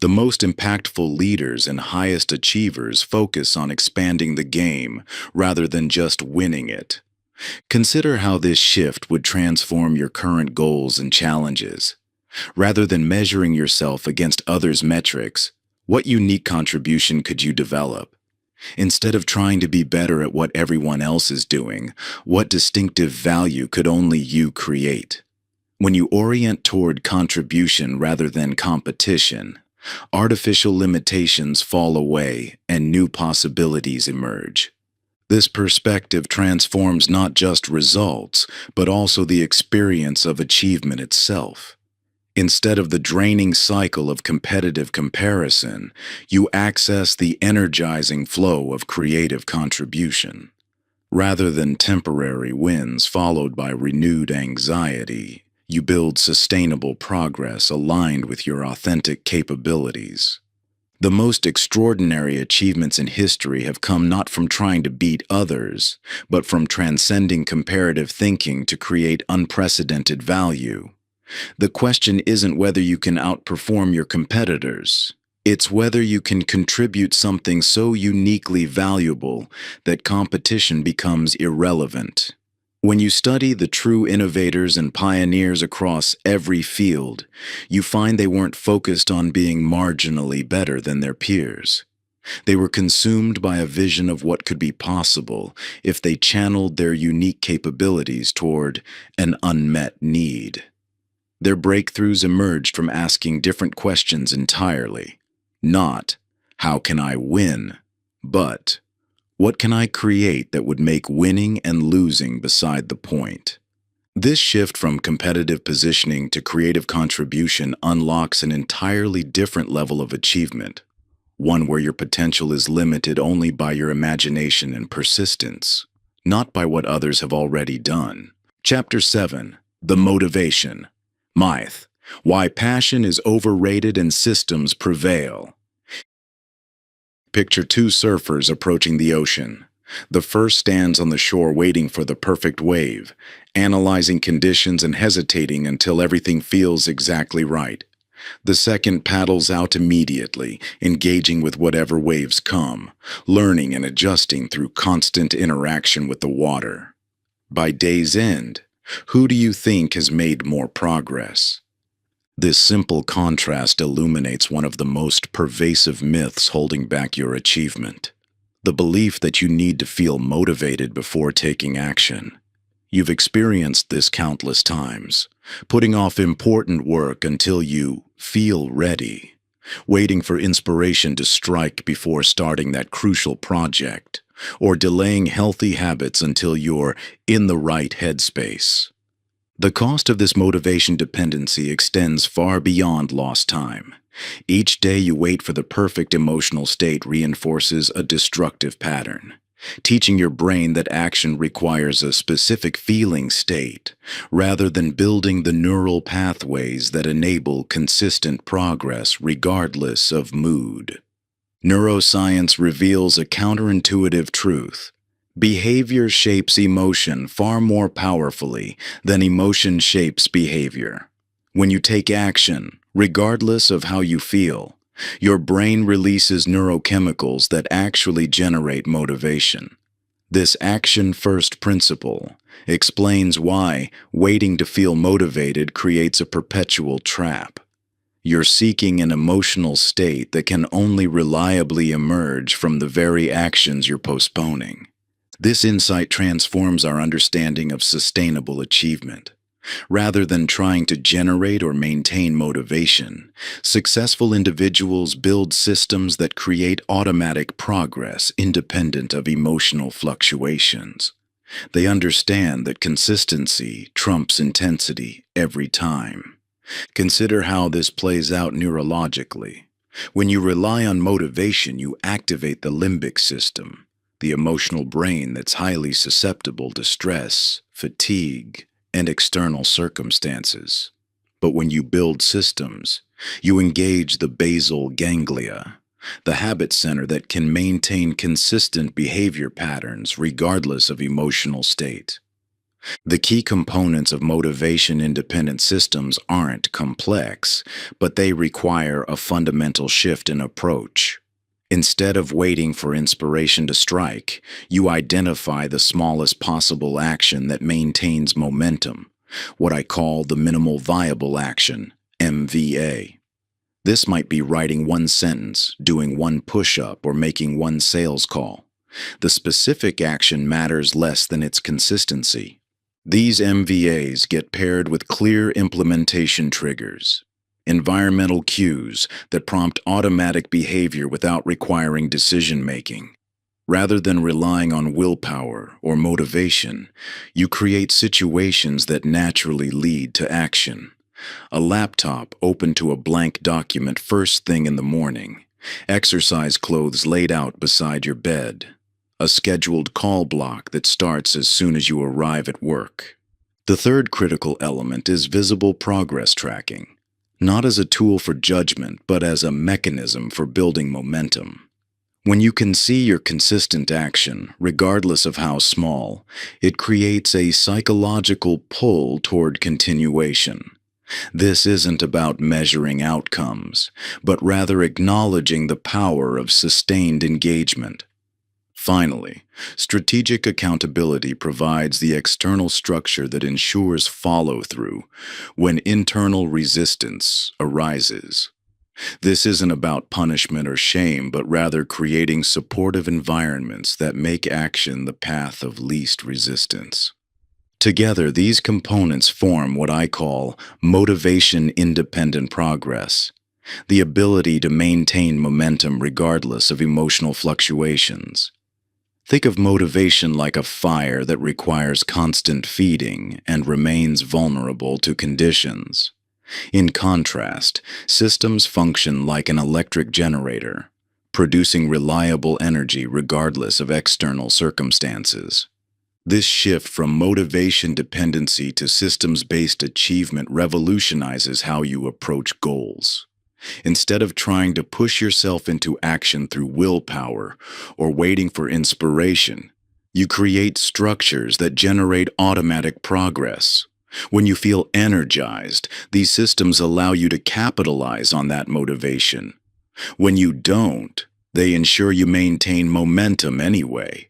The most impactful leaders and highest achievers focus on expanding the game rather than just winning it. Consider how this shift would transform your current goals and challenges. Rather than measuring yourself against others' metrics, what unique contribution could you develop? Instead of trying to be better at what everyone else is doing, what distinctive value could only you create? When you orient toward contribution rather than competition, Artificial limitations fall away and new possibilities emerge. This perspective transforms not just results, but also the experience of achievement itself. Instead of the draining cycle of competitive comparison, you access the energizing flow of creative contribution. Rather than temporary wins followed by renewed anxiety, you build sustainable progress aligned with your authentic capabilities. The most extraordinary achievements in history have come not from trying to beat others, but from transcending comparative thinking to create unprecedented value. The question isn't whether you can outperform your competitors. It's whether you can contribute something so uniquely valuable that competition becomes irrelevant. When you study the true innovators and pioneers across every field, you find they weren't focused on being marginally better than their peers. They were consumed by a vision of what could be possible if they channeled their unique capabilities toward an unmet need. Their breakthroughs emerged from asking different questions entirely. Not, how can I win? But, what can I create that would make winning and losing beside the point? This shift from competitive positioning to creative contribution unlocks an entirely different level of achievement, one where your potential is limited only by your imagination and persistence, not by what others have already done. Chapter 7. The Motivation. Myth. Why passion is overrated and systems prevail. Picture two surfers approaching the ocean. The first stands on the shore waiting for the perfect wave, analyzing conditions and hesitating until everything feels exactly right. The second paddles out immediately, engaging with whatever waves come, learning and adjusting through constant interaction with the water. By day's end, who do you think has made more progress? This simple contrast illuminates one of the most pervasive myths holding back your achievement: the belief that you need to feel motivated before taking action. You've experienced this countless times, putting off important work until you feel ready, waiting for inspiration to strike before starting that crucial project, or delaying healthy habits until you're in the right headspace. The cost of this motivation dependency extends far beyond lost time. Each day you wait for the perfect emotional state reinforces a destructive pattern, teaching your brain that action requires a specific feeling state, rather than building the neural pathways that enable consistent progress regardless of mood. Neuroscience reveals a counterintuitive truth. Behavior shapes emotion far more powerfully than emotion shapes behavior. When you take action, regardless of how you feel, your brain releases neurochemicals that actually generate motivation. This action-first principle explains why waiting to feel motivated creates a perpetual trap. You're seeking an emotional state that can only reliably emerge from the very actions you're postponing. This insight transforms our understanding of sustainable achievement. Rather than trying to generate or maintain motivation, successful individuals build systems that create automatic progress independent of emotional fluctuations. They understand that consistency trumps intensity every time. Consider how this plays out neurologically. When you rely on motivation, you activate the limbic system, the emotional brain that's highly susceptible to stress, fatigue, and external circumstances. But when you build systems, you engage the basal ganglia, the habit center that can maintain consistent behavior patterns regardless of emotional state. The key components of motivation-independent systems aren't complex, but they require a fundamental shift in approach. Instead of waiting for inspiration to strike, you identify the smallest possible action that maintains momentum, what I call the minimal viable action, MVA. This might be writing one sentence, doing one push-up, or making one sales call. The specific action matters less than its consistency. These MVAs get paired with clear implementation triggers. environmental cues that prompt automatic behavior without requiring decision-making. Rather than relying on willpower or motivation, you create situations that naturally lead to action. A laptop open to a blank document first thing in the morning. Exercise clothes laid out beside your bed. A scheduled call block that starts as soon as you arrive at work. The third critical element is visible progress tracking, not as a tool for judgment, but as a mechanism for building momentum. When you can see your consistent action, regardless of how small, it creates a psychological pull toward continuation. This isn't about measuring outcomes, but rather acknowledging the power of sustained engagement. Finally, strategic accountability provides the external structure that ensures follow-through when internal resistance arises. This isn't about punishment or shame, but rather creating supportive environments that make action the path of least resistance. Together, these components form what I call motivation-independent progress, the ability to maintain momentum regardless of emotional fluctuations. Think of motivation like a fire that requires constant feeding and remains vulnerable to conditions. In contrast, systems function like an electric generator, producing reliable energy regardless of external circumstances. This shift from motivation dependency to systems-based achievement revolutionizes how you approach goals. Instead of trying to push yourself into action through willpower or waiting for inspiration, you create structures that generate automatic progress. When you feel energized, these systems allow you to capitalize on that motivation. When you don't, they ensure you maintain momentum anyway.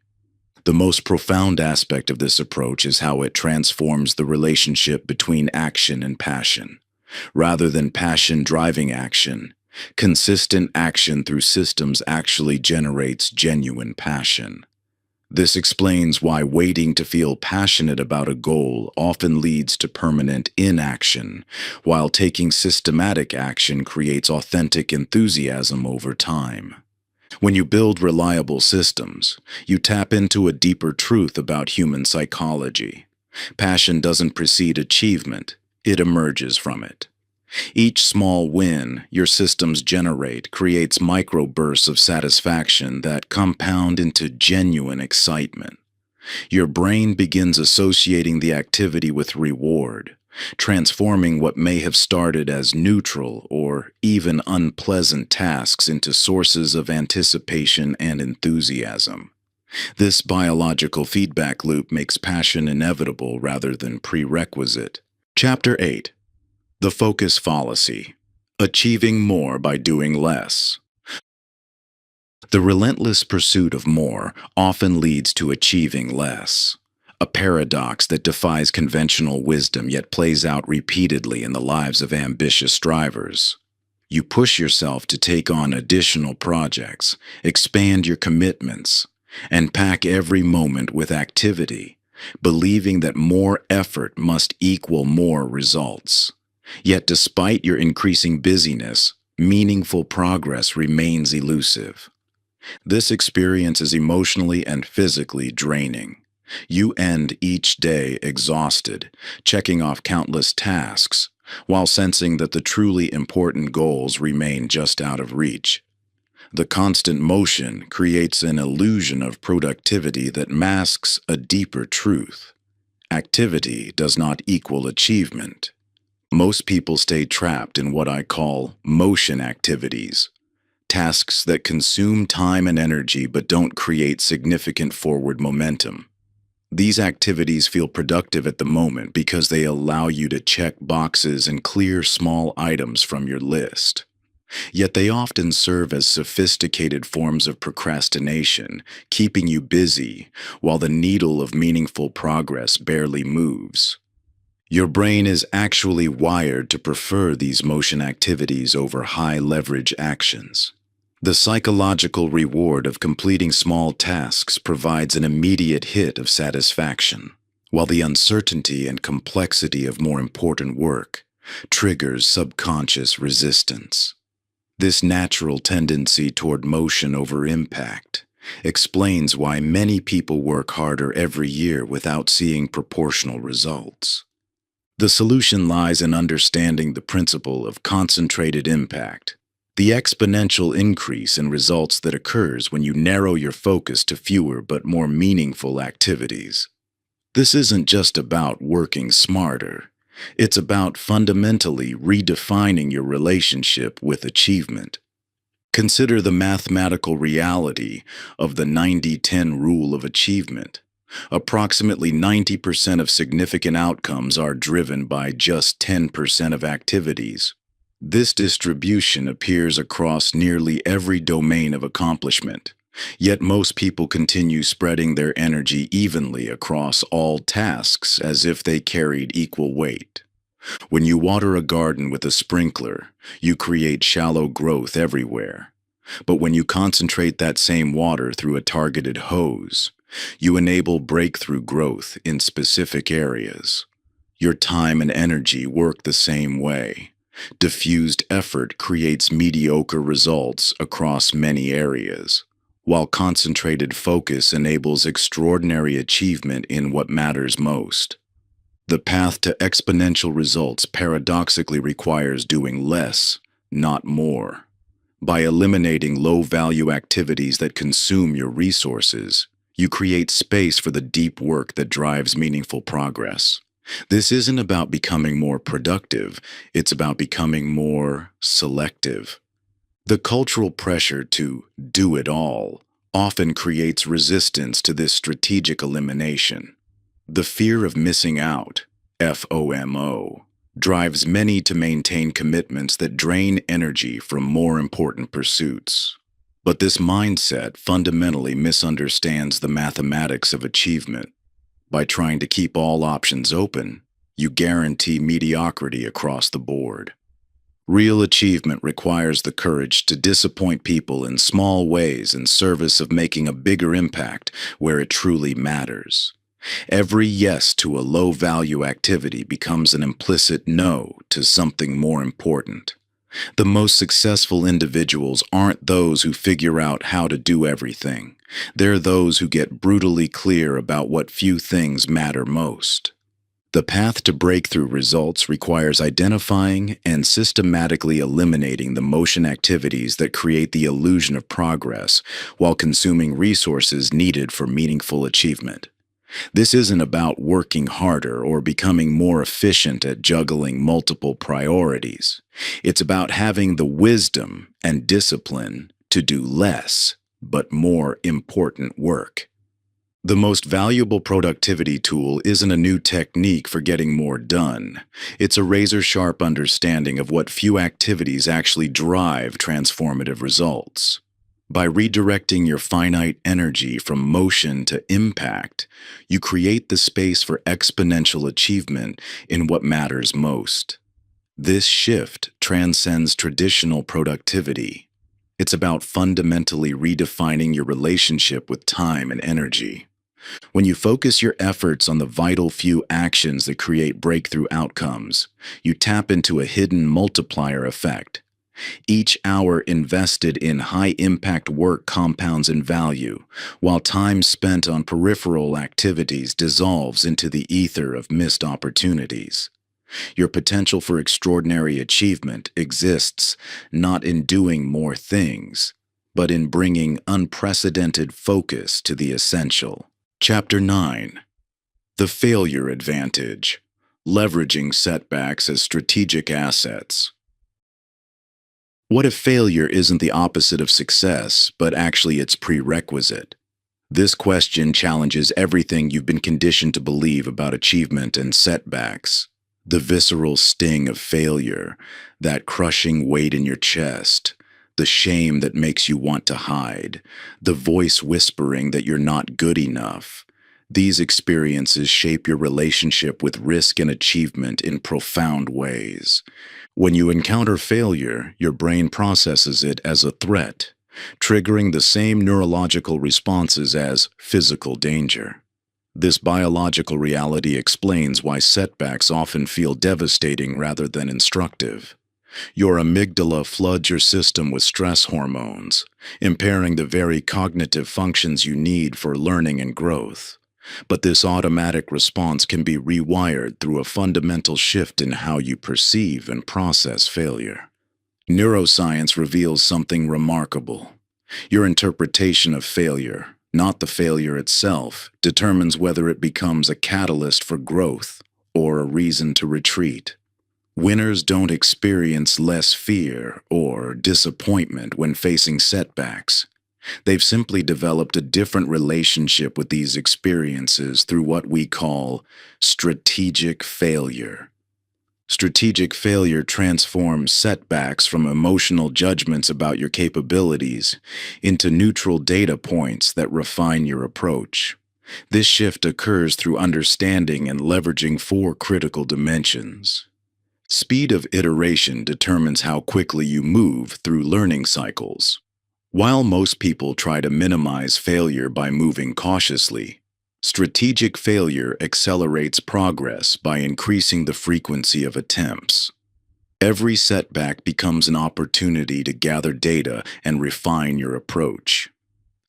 The most profound aspect of this approach is how it transforms the relationship between action and passion. Rather than passion driving action, consistent action through systems actually generates genuine passion. This explains why waiting to feel passionate about a goal often leads to permanent inaction, while taking systematic action creates authentic enthusiasm over time. When you build reliable systems, you tap into a deeper truth about human psychology. Passion doesn't precede achievement, it emerges from it. Each small win your systems generate creates microbursts of satisfaction that compound into genuine excitement. Your brain begins associating the activity with reward, transforming what may have started as neutral or even unpleasant tasks into sources of anticipation and enthusiasm. This biological feedback loop makes passion inevitable rather than prerequisite. Chapter 8. The Focus Fallacy. Achieving more by doing less. The relentless pursuit of more often leads to achieving less, a paradox that defies conventional wisdom yet plays out repeatedly in the lives of ambitious strivers. You push yourself to take on additional projects, expand your commitments, and pack every moment with activity, believing that more effort must equal more results. Yet despite your increasing busyness, meaningful progress remains elusive. This experience is emotionally and physically draining. You end each day exhausted, checking off countless tasks, while sensing that the truly important goals remain just out of reach. The constant motion creates an illusion of productivity that masks a deeper truth. Activity does not equal achievement. Most people stay trapped in what I call motion activities, tasks that consume time and energy but don't create significant forward momentum. These activities feel productive at the moment because they allow you to check boxes and clear small items from your list. Yet they often serve as sophisticated forms of procrastination, keeping you busy while the needle of meaningful progress barely moves. Your brain is actually wired to prefer these motion activities over high-leverage actions. The psychological reward of completing small tasks provides an immediate hit of satisfaction, while the uncertainty and complexity of more important work triggers subconscious resistance. This natural tendency toward motion over impact explains why many people work harder every year without seeing proportional results. The solution lies in understanding the principle of concentrated impact, the exponential increase in results that occurs when you narrow your focus to fewer but more meaningful activities. This isn't just about working smarter. It's about fundamentally redefining your relationship with achievement. Consider the mathematical reality of the 90-10 rule of achievement. Approximately 90% of significant outcomes are driven by just 10% of activities. This distribution appears across nearly every domain of accomplishment, yet most people continue spreading their energy evenly across all tasks as if they carried equal weight. When you water a garden with a sprinkler, you create shallow growth everywhere. But when you concentrate that same water through a targeted hose, you enable breakthrough growth in specific areas. Your time and energy work the same way. Diffused effort creates mediocre results across many areas, while concentrated focus enables extraordinary achievement in what matters most. The path to exponential results paradoxically requires doing less, not more. By eliminating low-value activities that consume your resources, you create space for the deep work that drives meaningful progress. This isn't about becoming more productive, it's about becoming more selective. The cultural pressure to do it all often creates resistance to this strategic elimination. The fear of missing out, FOMO, drives many to maintain commitments that drain energy from more important pursuits. But this mindset fundamentally misunderstands the mathematics of achievement. By trying to keep all options open, you guarantee mediocrity across the board. Real achievement requires the courage to disappoint people in small ways in service of making a bigger impact where it truly matters. Every yes to a low-value activity becomes an implicit no to something more important. The most successful individuals aren't those who figure out how to do everything. They're those who get brutally clear about what few things matter most. The path to breakthrough results requires identifying and systematically eliminating the motion activities that create the illusion of progress while consuming resources needed for meaningful achievement. This isn't about working harder or becoming more efficient at juggling multiple priorities. It's about having the wisdom and discipline to do less, but more important work. The most valuable productivity tool isn't a new technique for getting more done. It's a razor-sharp understanding of what few activities actually drive transformative results. By redirecting your finite energy from motion to impact, you create the space for exponential achievement in what matters most. This shift transcends traditional productivity. It's about fundamentally redefining your relationship with time and energy. When you focus your efforts on the vital few actions that create breakthrough outcomes, you tap into a hidden multiplier effect. Each hour invested in high-impact work compounds in value, while time spent on peripheral activities dissolves into the ether of missed opportunities. Your potential for extraordinary achievement exists not in doing more things, but in bringing unprecedented focus to the essential. Chapter 9. The Failure Advantage: Leveraging Setbacks as Strategic Assets. What if failure isn't the opposite of success, but actually its prerequisite? This question challenges everything you've been conditioned to believe about achievement and setbacks. The visceral sting of failure, that crushing weight in your chest, the shame that makes you want to hide, the voice whispering that you're not good enough. These experiences shape your relationship with risk and achievement in profound ways. When you encounter failure, your brain processes it as a threat, triggering the same neurological responses as physical danger. This biological reality explains why setbacks often feel devastating rather than instructive. Your amygdala floods your system with stress hormones, impairing the very cognitive functions you need for learning and growth. But this automatic response can be rewired through a fundamental shift in how you perceive and process failure. Neuroscience reveals something remarkable. Your interpretation of failure, not the failure itself, determines whether it becomes a catalyst for growth or a reason to retreat. Winners don't experience less fear or disappointment when facing setbacks. They've simply developed a different relationship with these experiences through what we call strategic failure. Strategic failure transforms setbacks from emotional judgments about your capabilities into neutral data points that refine your approach. This shift occurs through understanding and leveraging four critical dimensions. Speed of iteration determines how quickly you move through learning cycles. While most people try to minimize failure by moving cautiously, strategic failure accelerates progress by increasing the frequency of attempts. Every setback becomes an opportunity to gather data and refine your approach.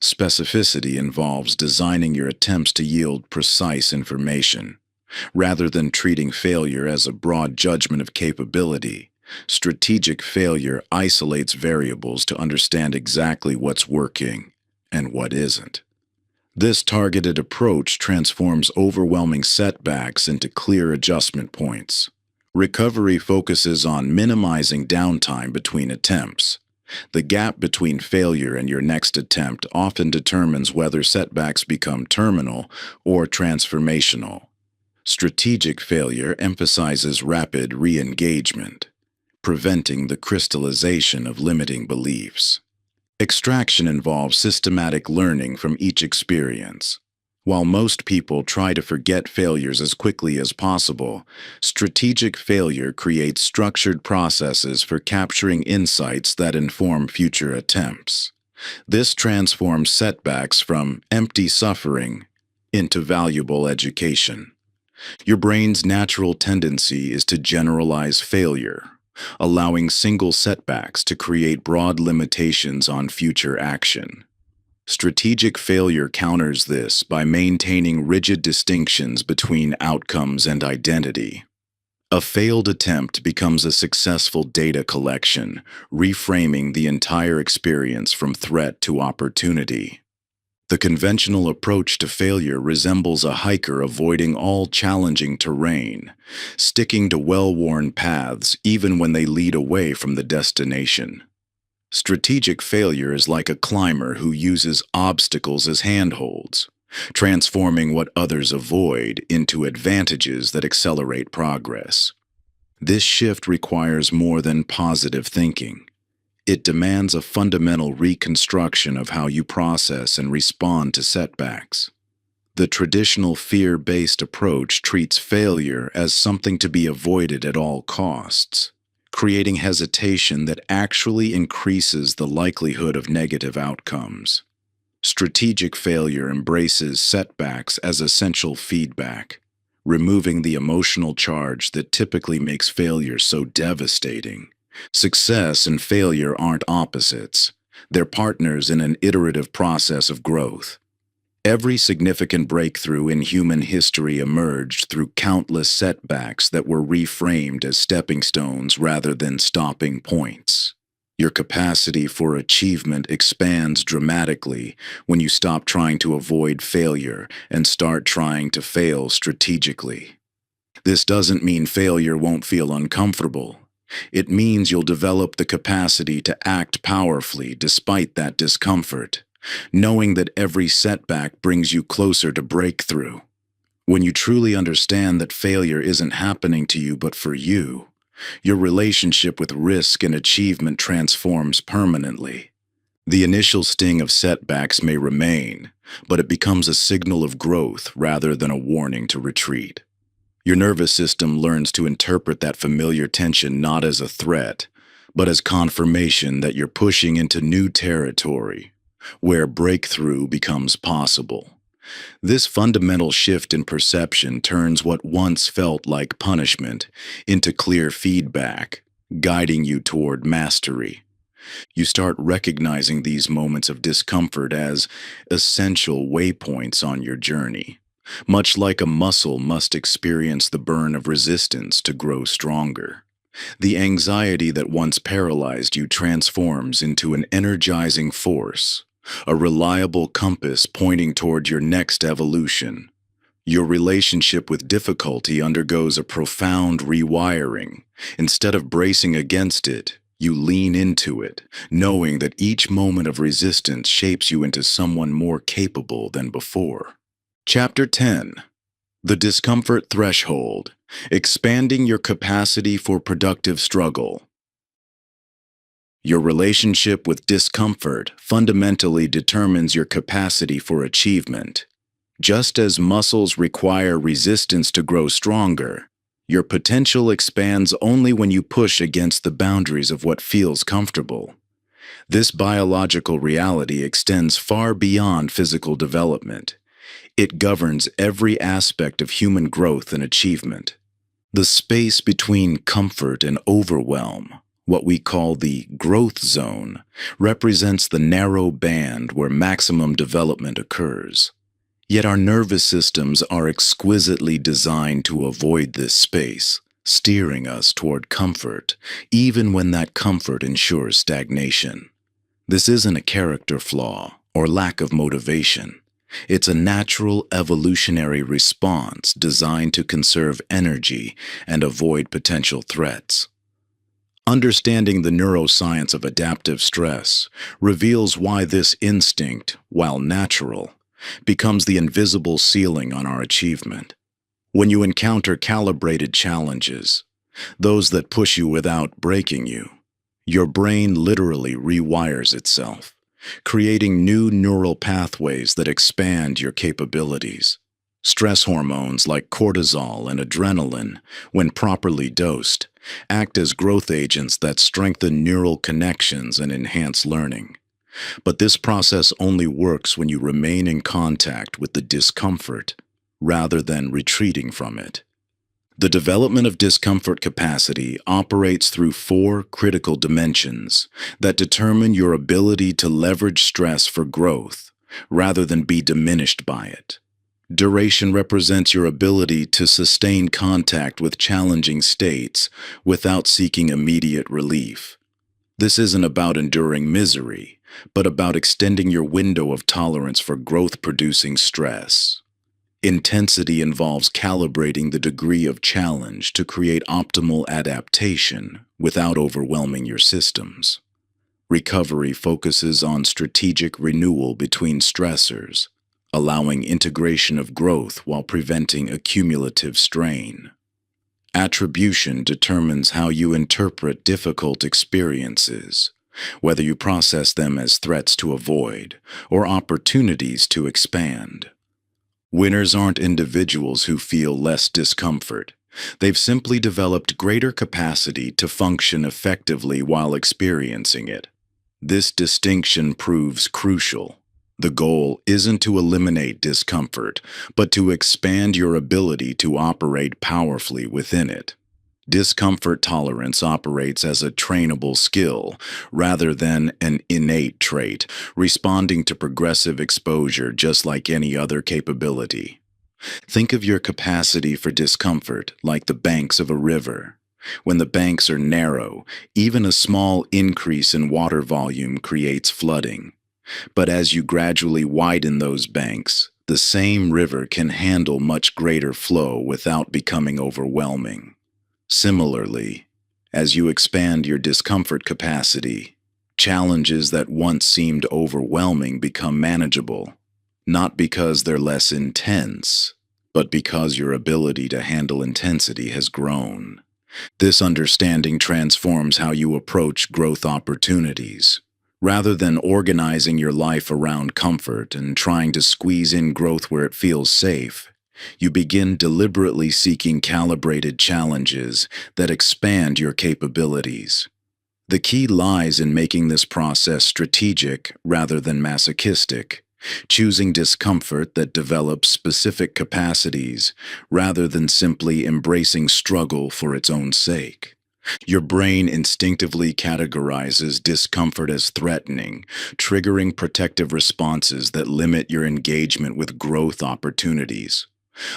Specificity involves designing your attempts to yield precise information. Rather than treating failure as a broad judgment of capability, strategic failure isolates variables to understand exactly what's working and what isn't. This targeted approach transforms overwhelming setbacks into clear adjustment points. Recovery focuses on minimizing downtime between attempts. The gap between failure and your next attempt often determines whether setbacks become terminal or transformational. Strategic failure emphasizes rapid re-engagement, preventing the crystallization of limiting beliefs. Extraction involves systematic learning from each experience. While most people try to forget failures as quickly as possible, strategic failure creates structured processes for capturing insights that inform future attempts. This transforms setbacks from empty suffering into valuable education. Your brain's natural tendency is to generalize failure, allowing single setbacks to create broad limitations on future action. Strategic failure counters this by maintaining rigid distinctions between outcomes and identity. A failed attempt becomes a successful data collection, reframing the entire experience from threat to opportunity. The conventional approach to failure resembles a hiker avoiding all challenging terrain, sticking to well-worn paths even when they lead away from the destination. Strategic failure is like a climber who uses obstacles as handholds, transforming what others avoid into advantages that accelerate progress. This shift requires more than positive thinking. It demands a fundamental reconstruction of how you process and respond to setbacks. The traditional fear-based approach treats failure as something to be avoided at all costs, creating hesitation that actually increases the likelihood of negative outcomes. Strategic failure embraces setbacks as essential feedback, removing the emotional charge that typically makes failure so devastating. Success and failure aren't opposites. They're partners in an iterative process of growth. Every significant breakthrough in human history emerged through countless setbacks that were reframed as stepping stones rather than stopping points. Your capacity for achievement expands dramatically when you stop trying to avoid failure and start trying to fail strategically. This doesn't mean failure won't feel uncomfortable. It means you'll develop the capacity to act powerfully despite that discomfort, knowing that every setback brings you closer to breakthrough. When you truly understand that failure isn't happening to you but for you, your relationship with risk and achievement transforms permanently. The initial sting of setbacks may remain, but it becomes a signal of growth rather than a warning to retreat. Your nervous system learns to interpret that familiar tension not as a threat, but as confirmation that you're pushing into new territory, where breakthrough becomes possible. This fundamental shift in perception turns what once felt like punishment into clear feedback, guiding you toward mastery. You start recognizing these moments of discomfort as essential waypoints on your journey, much like a muscle must experience the burn of resistance to grow stronger. The anxiety that once paralyzed you transforms into an energizing force, a reliable compass pointing toward your next evolution. Your relationship with difficulty undergoes a profound rewiring. Instead of bracing against it, you lean into it, knowing that each moment of resistance shapes you into someone more capable than before. Chapter 10. The Discomfort Threshold. Expanding your capacity for productive struggle. Your relationship with discomfort fundamentally determines your capacity for achievement. Just as muscles require resistance to grow stronger, your potential expands only when you push against the boundaries of what feels comfortable. This biological reality extends far beyond physical development. It governs every aspect of human growth and achievement. The space between comfort and overwhelm, what we call the growth zone, represents the narrow band where maximum development occurs. Yet our nervous systems are exquisitely designed to avoid this space, steering us toward comfort, even when that comfort ensures stagnation. This isn't a character flaw or lack of motivation. It's a natural evolutionary response designed to conserve energy and avoid potential threats. Understanding the neuroscience of adaptive stress reveals why this instinct, while natural, becomes the invisible ceiling on our achievement. When you encounter calibrated challenges, those that push you without breaking you, your brain literally rewires itself, creating new neural pathways that expand your capabilities. Stress hormones like cortisol and adrenaline, when properly dosed, act as growth agents that strengthen neural connections and enhance learning. But this process only works when you remain in contact with the discomfort rather than retreating from it. The development of discomfort capacity operates through 4 critical dimensions that determine your ability to leverage stress for growth rather than be diminished by it. Duration represents your ability to sustain contact with challenging states without seeking immediate relief. This isn't about enduring misery, but about extending your window of tolerance for growth-producing stress. Intensity involves calibrating the degree of challenge to create optimal adaptation without overwhelming your systems. Recovery focuses on strategic renewal between stressors, allowing integration of growth while preventing accumulative strain. Attribution determines how you interpret difficult experiences, whether you process them as threats to avoid or opportunities to expand. Winners aren't individuals who feel less discomfort. They've simply developed greater capacity to function effectively while experiencing it. This distinction proves crucial. The goal isn't to eliminate discomfort, but to expand your ability to operate powerfully within it. Discomfort tolerance operates as a trainable skill rather than an innate trait, responding to progressive exposure just like any other capability. Think of your capacity for discomfort like the banks of a river. When the banks are narrow, even a small increase in water volume creates flooding. But as you gradually widen those banks, the same river can handle much greater flow without becoming overwhelming. Similarly, as you expand your discomfort capacity, challenges that once seemed overwhelming become manageable, not because they're less intense, but because your ability to handle intensity has grown. This understanding transforms how you approach growth opportunities. Rather than organizing your life around comfort and trying to squeeze in growth where it feels safe, you begin deliberately seeking calibrated challenges that expand your capabilities. The key lies in making this process strategic rather than masochistic. choosing discomfort that develops specific capacities rather than simply embracing struggle for its own sake. Your brain instinctively categorizes discomfort as threatening, triggering protective responses that limit your engagement with growth opportunities.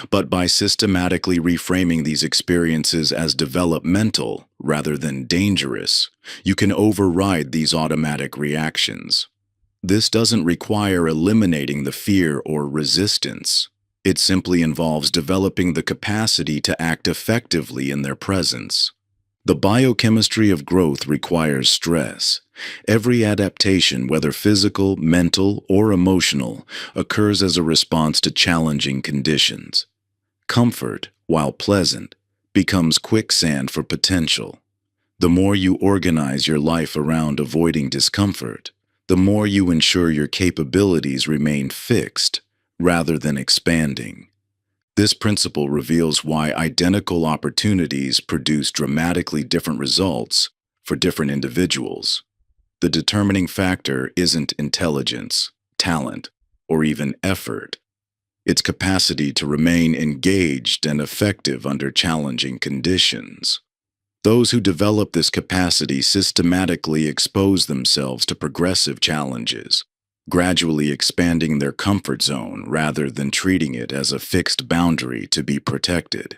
But by systematically reframing these experiences as developmental rather than dangerous, you can override these automatic reactions. This doesn't require eliminating the fear or resistance. It simply involves developing the capacity to act effectively in their presence. The biochemistry of growth requires stress. Every adaptation, whether physical, mental, or emotional, occurs as a response to challenging conditions. Comfort, while pleasant, becomes quicksand for potential. The more you organize your life around avoiding discomfort, the more you ensure your capabilities remain fixed rather than expanding. This principle reveals why identical opportunities produce dramatically different results for different individuals. The determining factor isn't intelligence, talent, or even effort. It's capacity to remain engaged and effective under challenging conditions. Those who develop this capacity systematically expose themselves to progressive challenges, gradually expanding their comfort zone rather than treating it as a fixed boundary to be protected.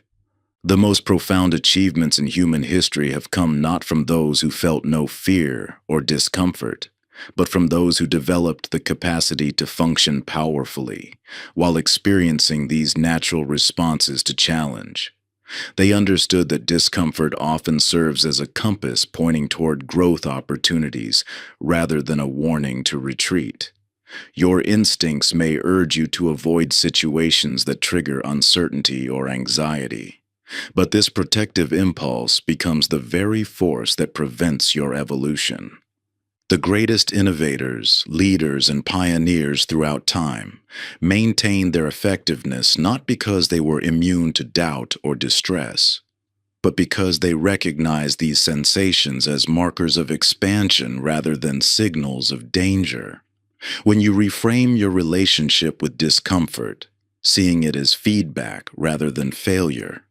The most profound achievements in human history have come not from those who felt no fear or discomfort, but from those who developed the capacity to function powerfully while experiencing these natural responses to challenge. They understood that discomfort often serves as a compass pointing toward growth opportunities rather than a warning to retreat. Your instincts may urge you to avoid situations that trigger uncertainty or anxiety, but this protective impulse becomes the very force that prevents your evolution. The greatest innovators, leaders, and pioneers throughout time maintained their effectiveness not because they were immune to doubt or distress, but because they recognized these sensations as markers of expansion rather than signals of danger. When you reframe your relationship with discomfort, seeing it as feedback rather than failure,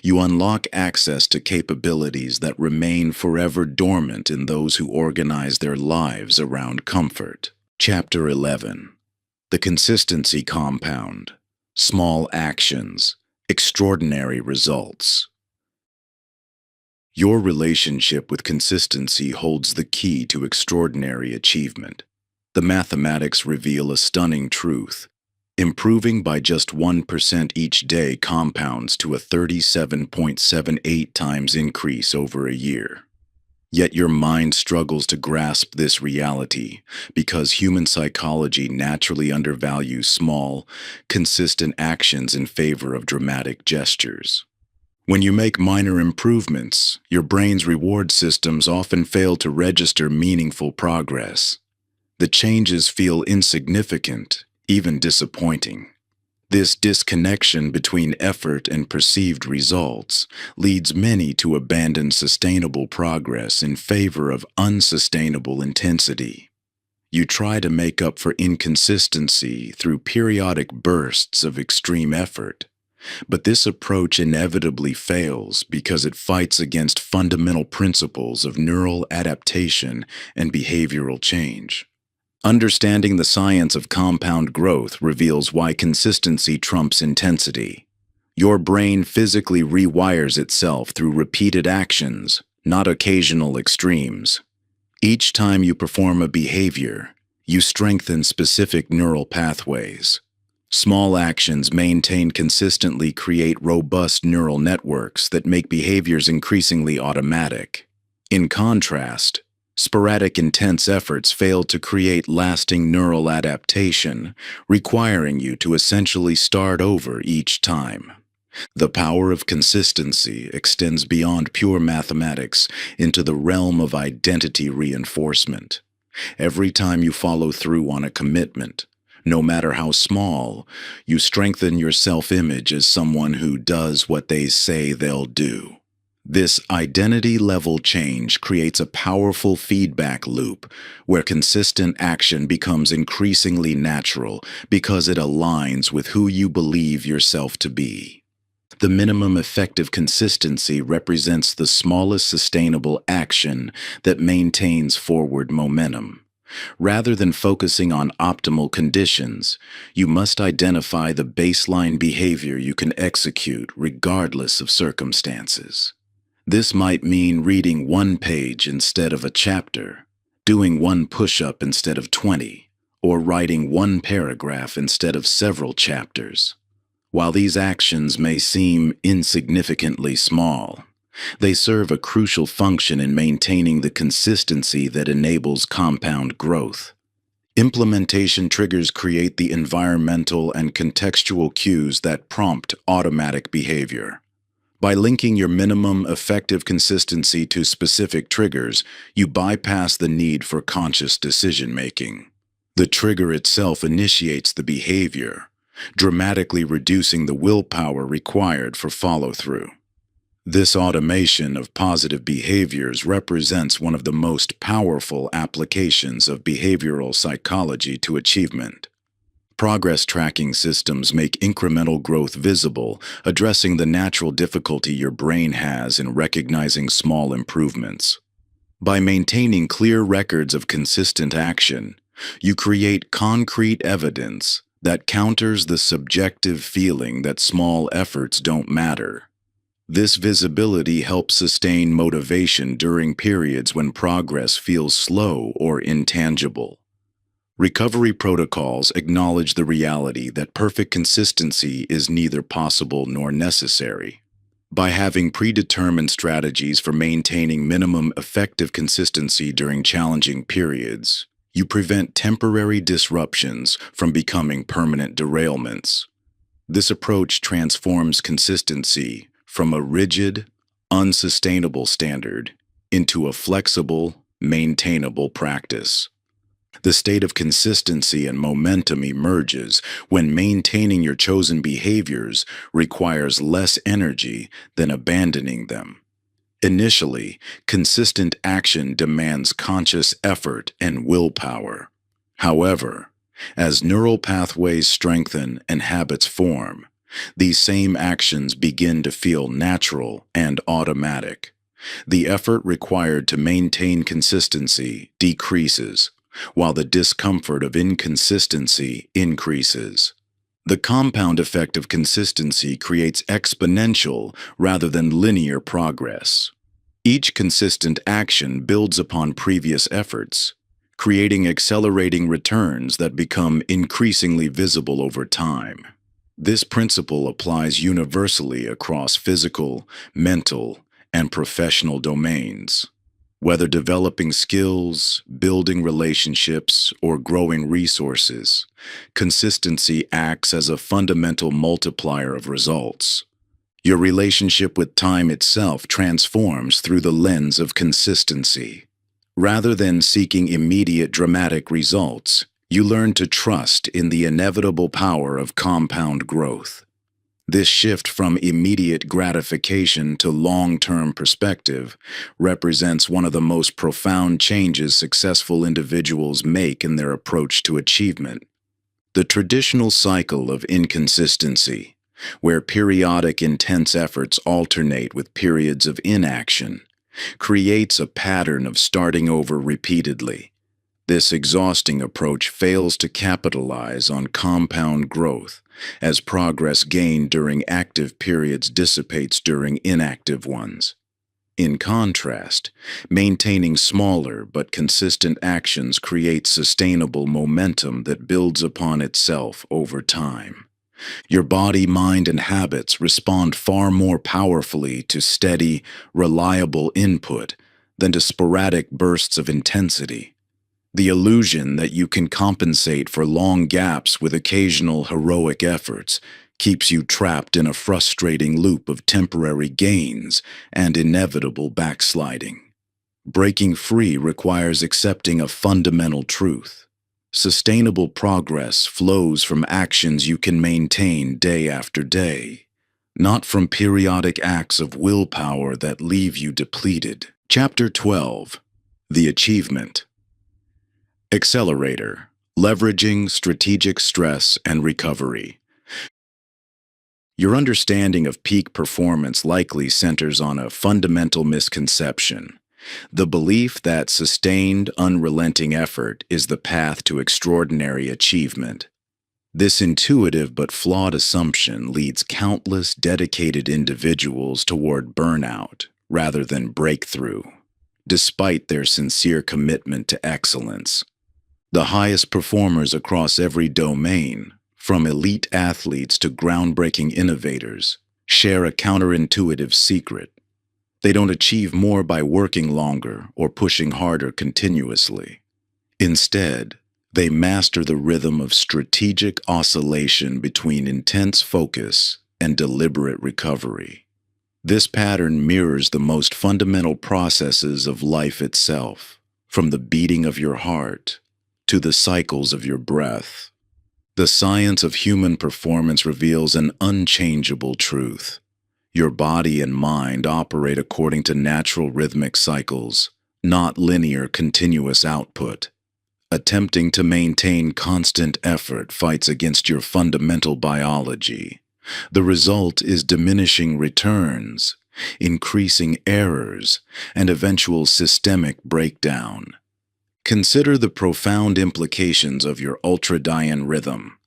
you unlock access to capabilities that remain forever dormant in those who organize their lives around comfort. Chapter 11. The Consistency Compound. Small Actions. Extraordinary Results. Your relationship with consistency holds the key to extraordinary achievement. The mathematics reveal a stunning truth. Improving by just 1% each day compounds to a 37.78 times increase over a year. Yet your mind struggles to grasp this reality because human psychology naturally undervalues small, consistent actions in favor of dramatic gestures. When you make minor improvements, your brain's reward systems often fail to register meaningful progress. The changes feel insignificant, even disappointing. This disconnection between effort and perceived results leads many to abandon sustainable progress in favor of unsustainable intensity. You try to make up for inconsistency through periodic bursts of extreme effort, but this approach inevitably fails because it fights against fundamental principles of neural adaptation and behavioral change. Understanding the science of compound growth reveals why consistency trumps intensity. Your brain physically rewires itself through repeated actions, not occasional extremes. Each time you perform a behavior, you strengthen specific neural pathways. Small actions maintained consistently create robust neural networks that make behaviors increasingly automatic. In contrast, sporadic intense efforts fail to create lasting neural adaptation, requiring you to essentially start over each time. The power of consistency extends beyond pure mathematics into the realm of identity reinforcement. Every time you follow through on a commitment, no matter how small, you strengthen your self-image as someone who does what they say they'll do. This identity level change creates a powerful feedback loop where consistent action becomes increasingly natural because it aligns with who you believe yourself to be. The minimum effective consistency represents the smallest sustainable action that maintains forward momentum. Rather than focusing on optimal conditions, you must identify the baseline behavior you can execute regardless of circumstances. This might mean reading one page instead of a chapter, doing one push-up instead of 20, or writing one paragraph instead of several chapters. While these actions may seem insignificantly small, they serve a crucial function in maintaining the consistency that enables compound growth. Implementation triggers create the environmental and contextual cues that prompt automatic behavior. By linking your minimum effective consistency to specific triggers, you bypass the need for conscious decision-making. The trigger itself initiates the behavior, dramatically reducing the willpower required for follow-through. This automation of positive behaviors represents one of the most powerful applications of behavioral psychology to achievement. Progress tracking systems make incremental growth visible, addressing the natural difficulty your brain has in recognizing small improvements. By maintaining clear records of consistent action, you create concrete evidence that counters the subjective feeling that small efforts don't matter. This visibility helps sustain motivation during periods when progress feels slow or intangible. Recovery protocols acknowledge the reality that perfect consistency is neither possible nor necessary. By having predetermined strategies for maintaining minimum effective consistency during challenging periods, you prevent temporary disruptions from becoming permanent derailments. This approach transforms consistency from a rigid, unsustainable standard into a flexible, maintainable practice. The state of consistency and momentum emerges when maintaining your chosen behaviors requires less energy than abandoning them. Initially, consistent action demands conscious effort and willpower. However, as neural pathways strengthen and habits form, these same actions begin to feel natural and automatic. The effort required to maintain consistency decreases, while the discomfort of inconsistency increases. The compound effect of consistency creates exponential rather than linear progress. Each consistent action builds upon previous efforts, creating accelerating returns that become increasingly visible over time. This principle applies universally across physical, mental, and professional domains. Whether developing skills, building relationships, or growing resources, consistency acts as a fundamental multiplier of results. Your relationship with time itself transforms through the lens of consistency. Rather than seeking immediate dramatic results, you learn to trust in the inevitable power of compound growth. This shift from immediate gratification to long-term perspective represents one of the most profound changes successful individuals make in their approach to achievement. The traditional cycle of inconsistency, where periodic intense efforts alternate with periods of inaction, creates a pattern of starting over repeatedly. This exhausting approach fails to capitalize on compound growth, as progress gained during active periods dissipates during inactive ones. In contrast, maintaining smaller but consistent actions creates sustainable momentum that builds upon itself over time. Your body, mind, and habits respond far more powerfully to steady, reliable input than to sporadic bursts of intensity. The illusion that you can compensate for long gaps with occasional heroic efforts keeps you trapped in a frustrating loop of temporary gains and inevitable backsliding. Breaking free requires accepting a fundamental truth. Sustainable progress flows from actions you can maintain day after day, not from periodic acts of willpower that leave you depleted. Chapter 12. The Achievement. Accelerator. Leveraging strategic stress and recovery. Your understanding of peak performance likely centers on a fundamental misconception: the belief that sustained, unrelenting effort is the path to extraordinary achievement. This intuitive but flawed assumption leads countless dedicated individuals toward burnout rather than breakthrough, despite their sincere commitment to excellence. The highest performers across every domain, from elite athletes to groundbreaking innovators, share a counterintuitive secret. They don't achieve more by working longer or pushing harder continuously. Instead, they master the rhythm of strategic oscillation between intense focus and deliberate recovery. This pattern mirrors the most fundamental processes of life itself, from the beating of your heart to the cycles of your breath. The science of human performance reveals an unchangeable truth. Your body and mind operate according to natural rhythmic cycles, not linear continuous output. Attempting to maintain constant effort fights against your fundamental biology. The result is diminishing returns, increasing errors, and eventual systemic breakdown. Consider the profound implications of your ultradian rhythm,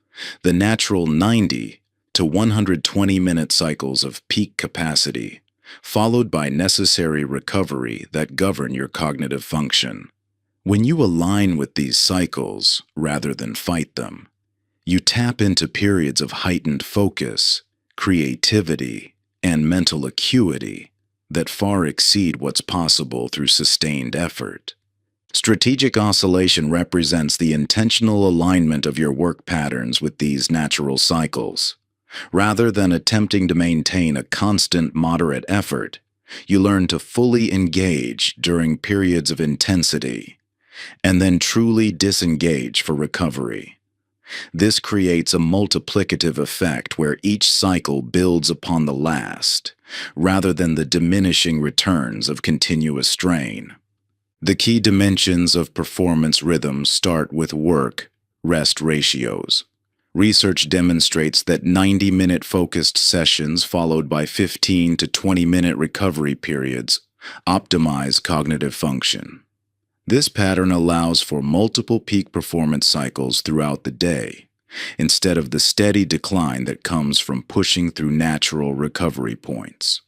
the natural 90 to 120-minute cycles of peak capacity, followed by necessary recovery that govern your cognitive function. When you align with these cycles rather than fight them, you tap into periods of heightened focus, creativity, and mental acuity that far exceed what's possible through sustained effort. Strategic oscillation represents the intentional alignment of your work patterns with these natural cycles. Rather than attempting to maintain a constant moderate effort, you learn to fully engage during periods of intensity, and then truly disengage for recovery. This creates a multiplicative effect where each cycle builds upon the last, rather than the diminishing returns of continuous strain. The key dimensions of performance rhythms start with work-rest ratios. Research demonstrates that 90-minute focused sessions followed by 15 to 20-minute recovery periods optimize cognitive function. This pattern allows for multiple peak performance cycles throughout the day, instead of the steady decline that comes from pushing through natural recovery points.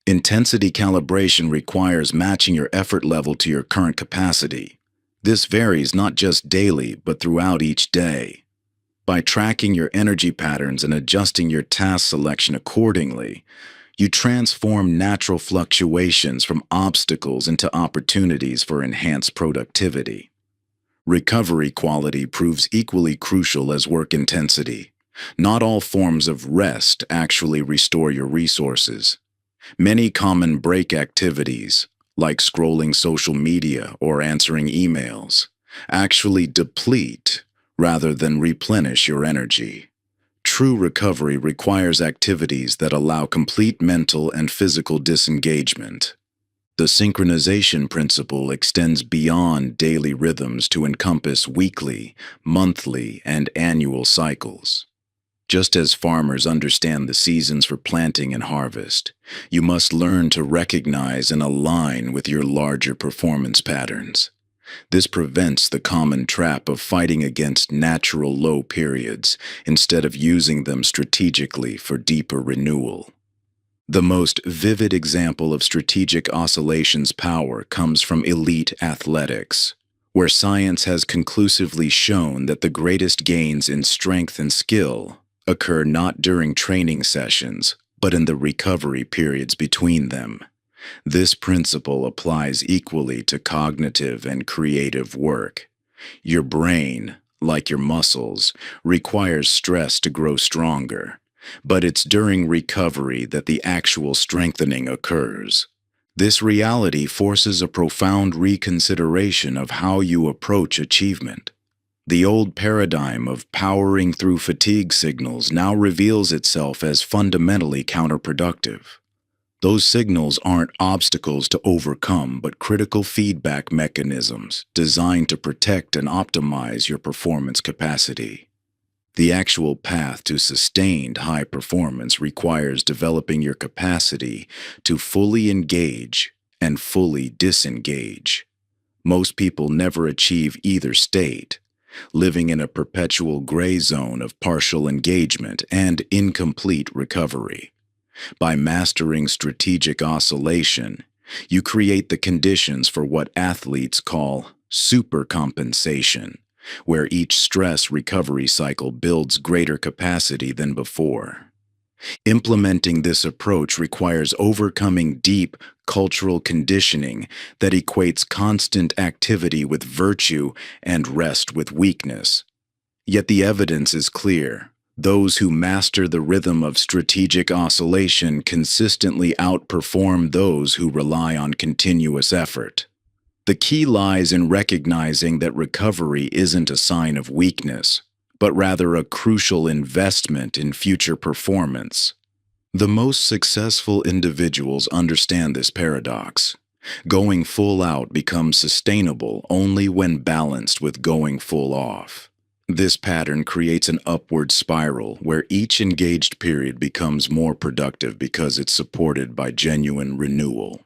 Intensity calibration requires matching your effort level to your current capacity. This varies not just daily, but throughout each day. By tracking your energy patterns and adjusting your task selection accordingly, you transform natural fluctuations from obstacles into opportunities for enhanced productivity. Recovery quality proves equally crucial as work intensity. Not all forms of rest actually restore your resources. Many common break activities, like scrolling social media or answering emails, actually deplete rather than replenish your energy. True recovery requires activities that allow complete mental and physical disengagement. The synchronization principle extends beyond daily rhythms to encompass weekly, monthly, and annual cycles. Just as farmers understand the seasons for planting and harvest, you must learn to recognize and align with your larger performance patterns. This prevents the common trap of fighting against natural low periods instead of using them strategically for deeper renewal. The most vivid example of strategic oscillation's power comes from elite athletics, where science has conclusively shown that the greatest gains in strength and skill occur not during training sessions, but in the recovery periods between them. This principle applies equally to cognitive and creative work. Your brain, like your muscles, requires stress to grow stronger, but it's during recovery that the actual strengthening occurs. This reality forces a profound reconsideration of how you approach achievement. The old paradigm of powering through fatigue signals now reveals itself as fundamentally counterproductive. Those signals aren't obstacles to overcome, but critical feedback mechanisms designed to protect and optimize your performance capacity. The actual path to sustained high performance requires developing your capacity to fully engage and fully disengage. Most people never achieve either state, living in a perpetual gray zone of partial engagement and incomplete recovery. By mastering strategic oscillation, you create the conditions for what athletes call supercompensation, where each stress recovery cycle builds greater capacity than before. Implementing this approach requires overcoming deep cultural conditioning that equates constant activity with virtue and rest with weakness. Yet the evidence is clear. Those who master the rhythm of strategic oscillation consistently outperform those who rely on continuous effort. The key lies in recognizing that recovery isn't a sign of weakness, but rather a crucial investment in future performance. The most successful individuals understand this paradox. Going full out becomes sustainable only when balanced with going full off. This pattern creates an upward spiral where each engaged period becomes more productive because it's supported by genuine renewal.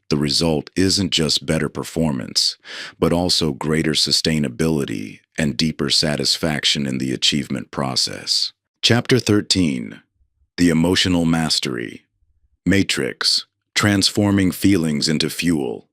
The result isn't just better performance, but also greater sustainability and deeper satisfaction in the achievement process. Chapter 13. The Emotional Mastery. Matrix. Transforming Feelings into Fuel.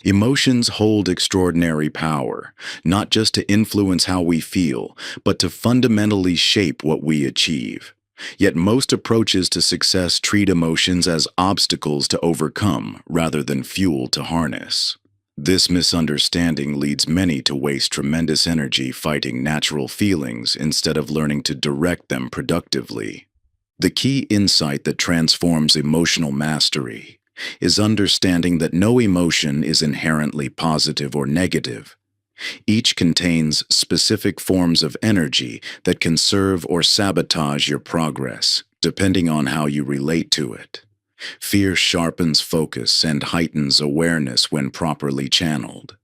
Emotions hold extraordinary power, not just to influence how we feel, but to fundamentally shape what we achieve. Yet most approaches to success treat emotions as obstacles to overcome rather than fuel to harness. This misunderstanding leads many to waste tremendous energy fighting natural feelings instead of learning to direct them productively. The key insight that transforms emotional mastery is understanding that no emotion is inherently positive or negative. Each contains specific forms of energy that can serve or sabotage your progress, depending on how you relate to it. Fear sharpens focus and heightens awareness when properly channeled.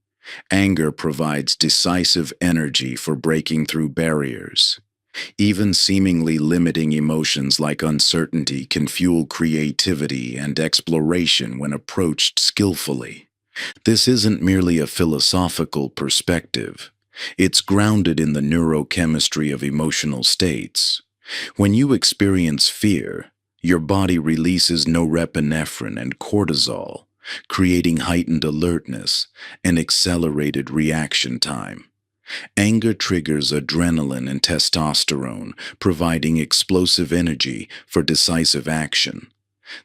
Anger provides decisive energy for breaking through barriers. Even seemingly limiting emotions like uncertainty can fuel creativity and exploration when approached skillfully. This isn't merely a philosophical perspective. It's grounded in the neurochemistry of emotional states. When you experience fear, your body releases norepinephrine and cortisol, creating heightened alertness and accelerated reaction time. Anger triggers adrenaline and testosterone, providing explosive energy for decisive action.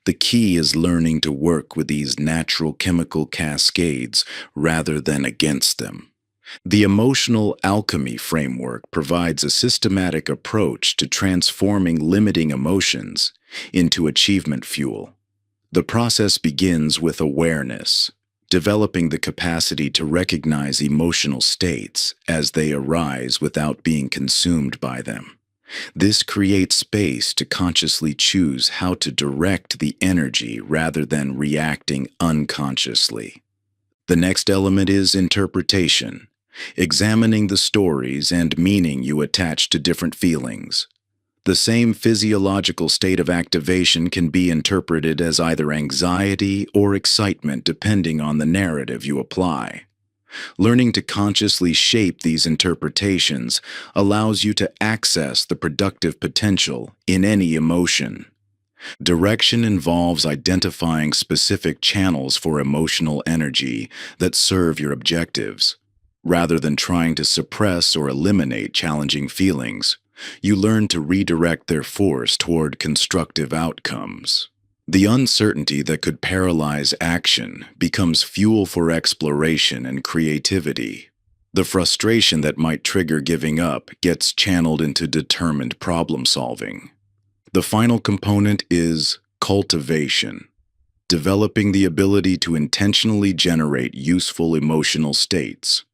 The key is learning to work with these natural chemical cascades rather than against them. The emotional alchemy framework provides a systematic approach to transforming limiting emotions into achievement fuel. The process begins with awareness, developing the capacity to recognize emotional states as they arise without being consumed by them. This creates space to consciously choose how to direct the energy rather than reacting unconsciously. The next element is interpretation, examining the stories and meaning you attach to different feelings. The same physiological state of activation can be interpreted as either anxiety or excitement depending on the narrative you apply. Learning to consciously shape these interpretations allows you to access the productive potential in any emotion. Direction involves identifying specific channels for emotional energy that serve your objectives. Rather than trying to suppress or eliminate challenging feelings, you learn to redirect their force toward constructive outcomes. The uncertainty that could paralyze action becomes fuel for exploration and creativity. The frustration that might trigger giving up gets channeled into determined problem solving. The final component is cultivation, developing the ability to intentionally generate useful emotional states.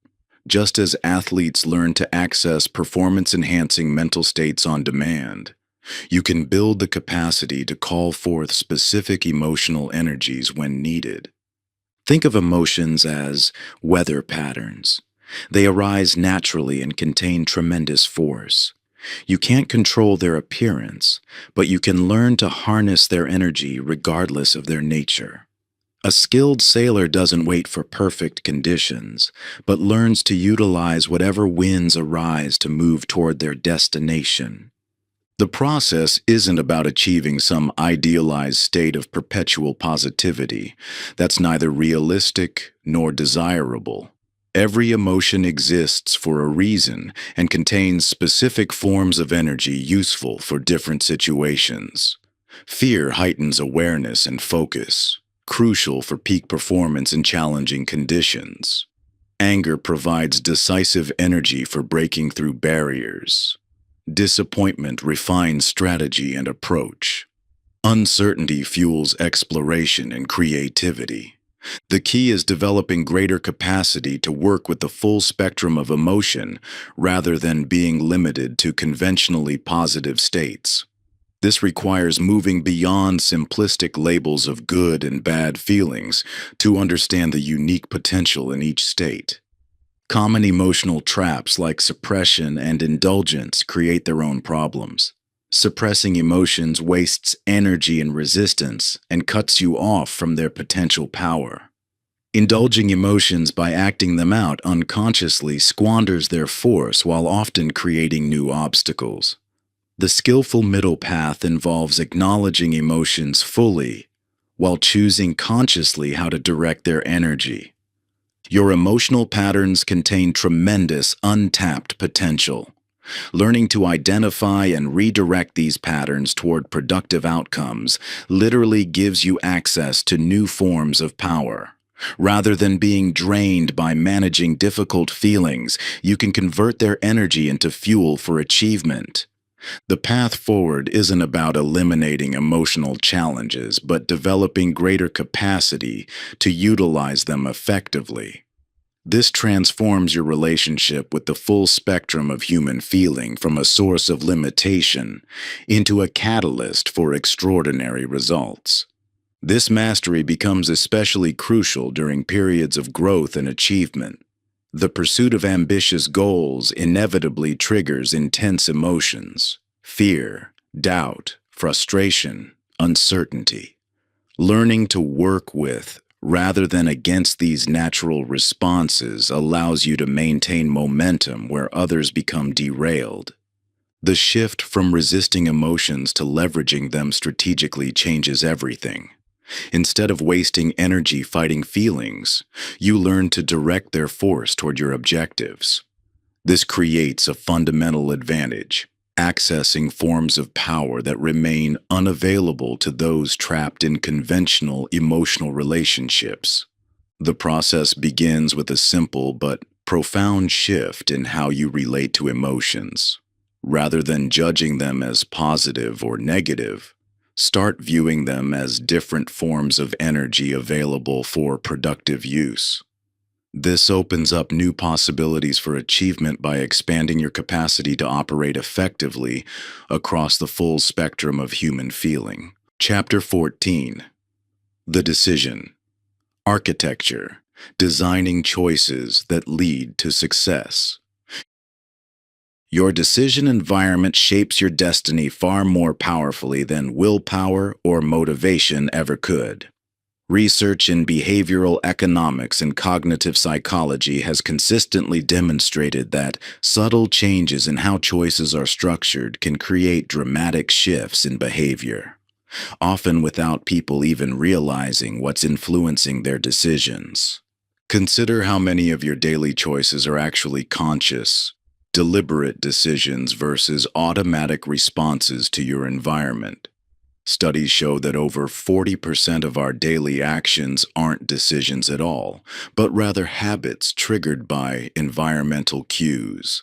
Just as athletes learn to access performance-enhancing mental states on demand, you can build the capacity to call forth specific emotional energies when needed. Think of emotions as weather patterns. They arise naturally and contain tremendous force. You can't control their appearance, but you can learn to harness their energy regardless of their nature. A skilled sailor doesn't wait for perfect conditions, but learns to utilize whatever winds arise to move toward their destination. The process isn't about achieving some idealized state of perpetual positivity that's neither realistic nor desirable. Every emotion exists for a reason and contains specific forms of energy useful for different situations. Fear heightens awareness and focus, crucial for peak performance in challenging conditions. Anger provides decisive energy for breaking through barriers. Disappointment refines strategy and approach. Uncertainty fuels exploration and creativity. The key is developing greater capacity to work with the full spectrum of emotion rather than being limited to conventionally positive states. This requires moving beyond simplistic labels of good and bad feelings to understand the unique potential in each state. Common emotional traps like suppression and indulgence create their own problems. Suppressing emotions wastes energy and resistance and cuts you off from their potential power. Indulging emotions by acting them out unconsciously squanders their force while often creating new obstacles. The skillful middle path involves acknowledging emotions fully while choosing consciously how to direct their energy. Your emotional patterns contain tremendous untapped potential. Learning to identify and redirect these patterns toward productive outcomes literally gives you access to new forms of power. Rather than being drained by managing difficult feelings, you can convert their energy into fuel for achievement. The path forward isn't about eliminating emotional challenges, but developing greater capacity to utilize them effectively. This transforms your relationship with the full spectrum of human feeling from a source of limitation into a catalyst for extraordinary results. This mastery becomes especially crucial during periods of growth and achievement. The pursuit of ambitious goals inevitably triggers intense emotions: fear, doubt, frustration, uncertainty. Learning to work with, rather than against these natural responses allows you to maintain momentum where others become derailed. The shift from resisting emotions to leveraging them strategically changes everything. Instead of wasting energy fighting feelings, you learn to direct their force toward your objectives. This creates a fundamental advantage, accessing forms of power that remain unavailable to those trapped in conventional emotional relationships. The process begins with a simple but profound shift in how you relate to emotions. Rather than judging them as positive or negative, start viewing them as different forms of energy available for productive use. This opens up new possibilities for achievement by expanding your capacity to operate effectively across the full spectrum of human feeling. Chapter 14. The Decision. Architecture. Designing choices that lead to success. Your decision environment shapes your destiny far more powerfully than willpower or motivation ever could. Research in behavioral economics and cognitive psychology has consistently demonstrated that subtle changes in how choices are structured can create dramatic shifts in behavior, often without people even realizing what's influencing their decisions. Consider how many of your daily choices are actually conscious, deliberate decisions versus automatic responses to your environment. Studies show that over 40% of our daily actions aren't decisions at all, but rather habits triggered by environmental cues.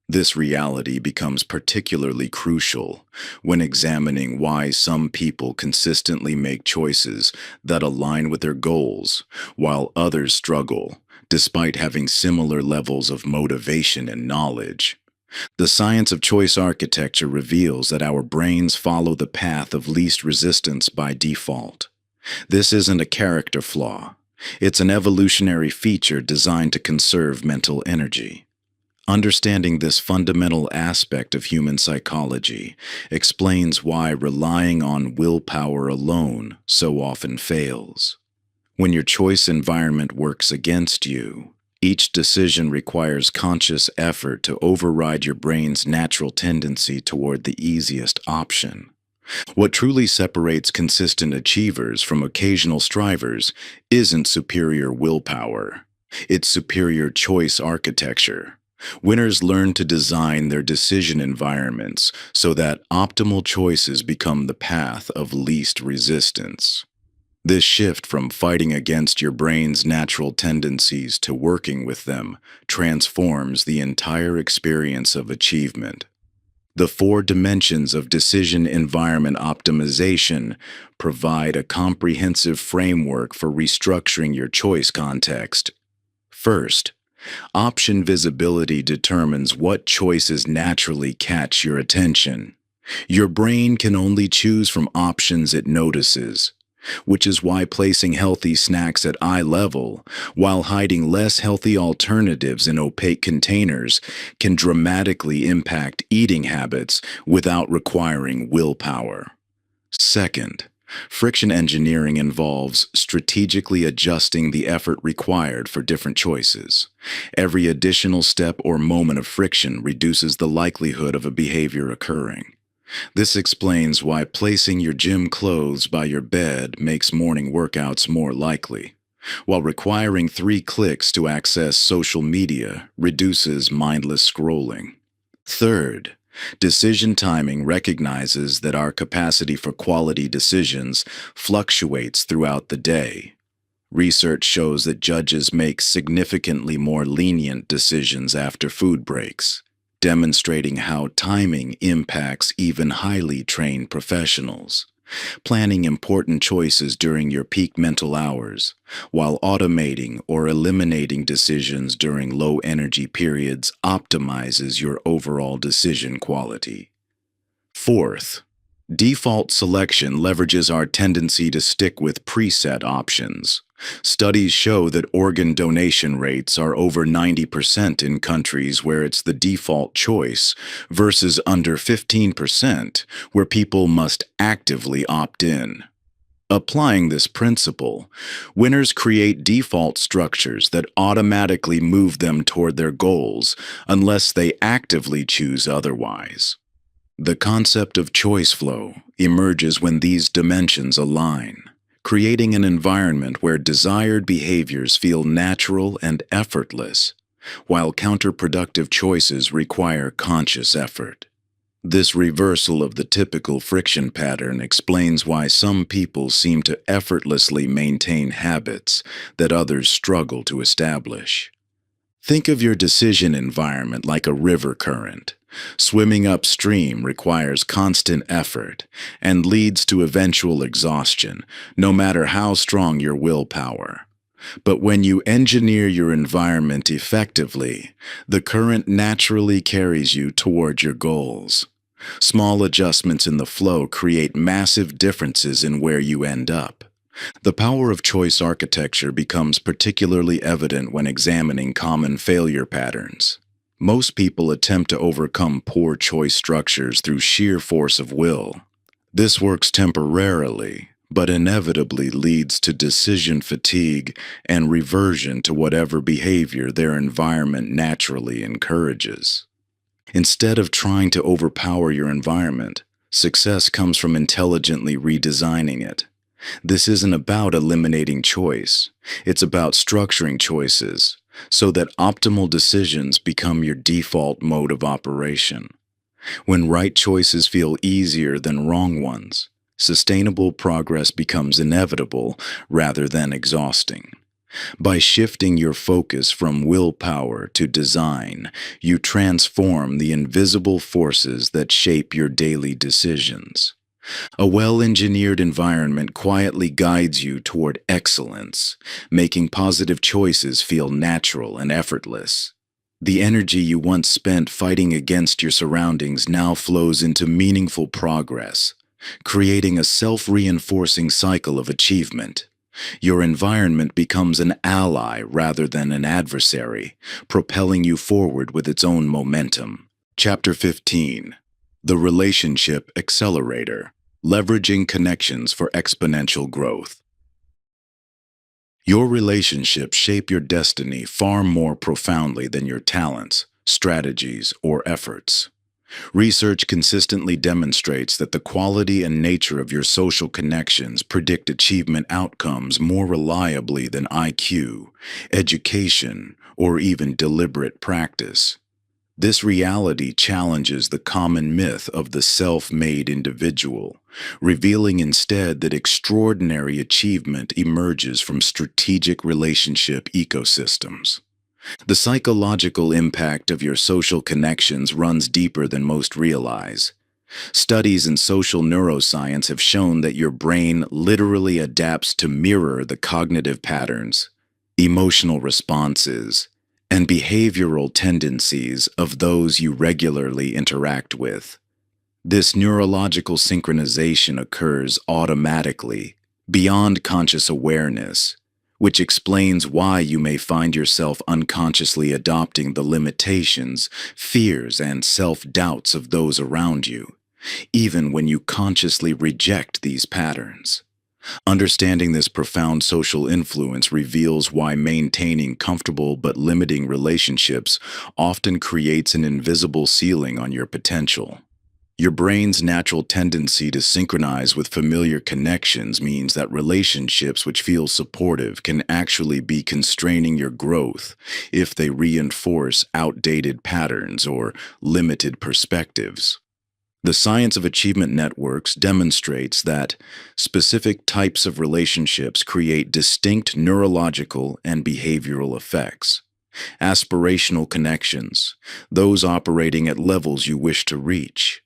This reality becomes particularly crucial when examining why some people consistently make choices that align with their goals, while others struggle, despite having similar levels of motivation and knowledge. The science of choice architecture reveals that our brains follow the path of least resistance by default. This isn't a character flaw. It's an evolutionary feature designed to conserve mental energy. Understanding this fundamental aspect of human psychology explains why relying on willpower alone so often fails. When your choice environment works against you, each decision requires conscious effort to override your brain's natural tendency toward the easiest option. What truly separates consistent achievers from occasional strivers isn't superior willpower. It's superior choice architecture. Winners learn to design their decision environments so that optimal choices become the path of least resistance. This shift from fighting against your brain's natural tendencies to working with them transforms the entire experience of achievement. The 4 dimensions of decision environment optimization provide a comprehensive framework for restructuring your choice context. First, option visibility determines what choices naturally catch your attention. Your brain can only choose from options it notices, which is why placing healthy snacks at eye level while hiding less healthy alternatives in opaque containers can dramatically impact eating habits without requiring willpower. Second, friction engineering involves strategically adjusting the effort required for different choices. Every additional step or moment of friction reduces the likelihood of a behavior occurring. This explains why placing your gym clothes by your bed makes morning workouts more likely, while requiring 3 clicks to access social media reduces mindless scrolling. Third, decision timing recognizes that our capacity for quality decisions fluctuates throughout the day. Research shows that judges make significantly more lenient decisions after food breaks, demonstrating how timing impacts even highly trained professionals. Planning important choices during your peak mental hours, while automating or eliminating decisions during low-energy periods optimizes your overall decision quality. Fourth, default selection leverages our tendency to stick with preset options. Studies show that organ donation rates are over 90% in countries where it's the default choice versus under 15% where people must actively opt in. Applying this principle, winners create default structures that automatically move them toward their goals unless they actively choose otherwise. The concept of choice flow emerges when these dimensions align, creating an environment where desired behaviors feel natural and effortless, while counterproductive choices require conscious effort. This reversal of the typical friction pattern explains why some people seem to effortlessly maintain habits that others struggle to establish. Think of your decision environment like a river current. Swimming upstream requires constant effort and leads to eventual exhaustion, no matter how strong your willpower. But when you engineer your environment effectively, the current naturally carries you toward your goals. Small adjustments in the flow create massive differences in where you end up. The power of choice architecture becomes particularly evident when examining common failure patterns. Most people attempt to overcome poor choice structures through sheer force of will. This works temporarily, but inevitably leads to decision fatigue and reversion to whatever behavior their environment naturally encourages. Instead of trying to overpower your environment, success comes from intelligently redesigning it. This isn't about eliminating choice. It's about structuring choices so that optimal decisions become your default mode of operation. When right choices feel easier than wrong ones, sustainable progress becomes inevitable rather than exhausting. By shifting your focus from willpower to design, you transform the invisible forces that shape your daily decisions. A well-engineered environment quietly guides you toward excellence, making positive choices feel natural and effortless. The energy you once spent fighting against your surroundings now flows into meaningful progress, creating a self-reinforcing cycle of achievement. Your environment becomes an ally rather than an adversary, propelling you forward with its own momentum. Chapter 15. The Relationship Accelerator. Leveraging Connections for Exponential Growth. Your relationships shape your destiny far more profoundly than your talents, strategies, or efforts. Research consistently demonstrates that the quality and nature of your social connections predict achievement outcomes more reliably than IQ, education, or even deliberate practice. This reality challenges the common myth of the self-made individual, revealing instead that extraordinary achievement emerges from strategic relationship ecosystems. The psychological impact of your social connections runs deeper than most realize. Studies in social neuroscience have shown that your brain literally adapts to mirror the cognitive patterns, emotional responses, and behavioral tendencies of those you regularly interact with. This neurological synchronization occurs automatically, beyond conscious awareness, which explains why you may find yourself unconsciously adopting the limitations, fears, and self-doubts of those around you, even when you consciously reject these patterns. Understanding this profound social influence reveals why maintaining comfortable but limiting relationships often creates an invisible ceiling on your potential. Your brain's natural tendency to synchronize with familiar connections means that relationships which feel supportive can actually be constraining your growth if they reinforce outdated patterns or limited perspectives. The science of achievement networks demonstrates that specific types of relationships create distinct neurological and behavioral effects. Aspirational connections, those operating at levels you wish to reach,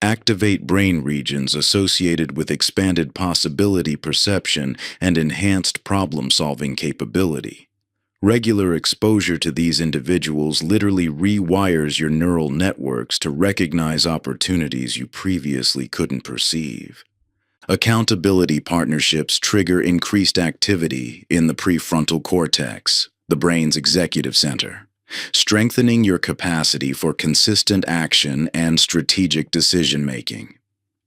activate brain regions associated with expanded possibility perception and enhanced problem-solving capability. Regular exposure to these individuals literally rewires your neural networks to recognize opportunities you previously couldn't perceive. Accountability partnerships trigger increased activity in the prefrontal cortex, the brain's executive center, strengthening your capacity for consistent action and strategic decision-making.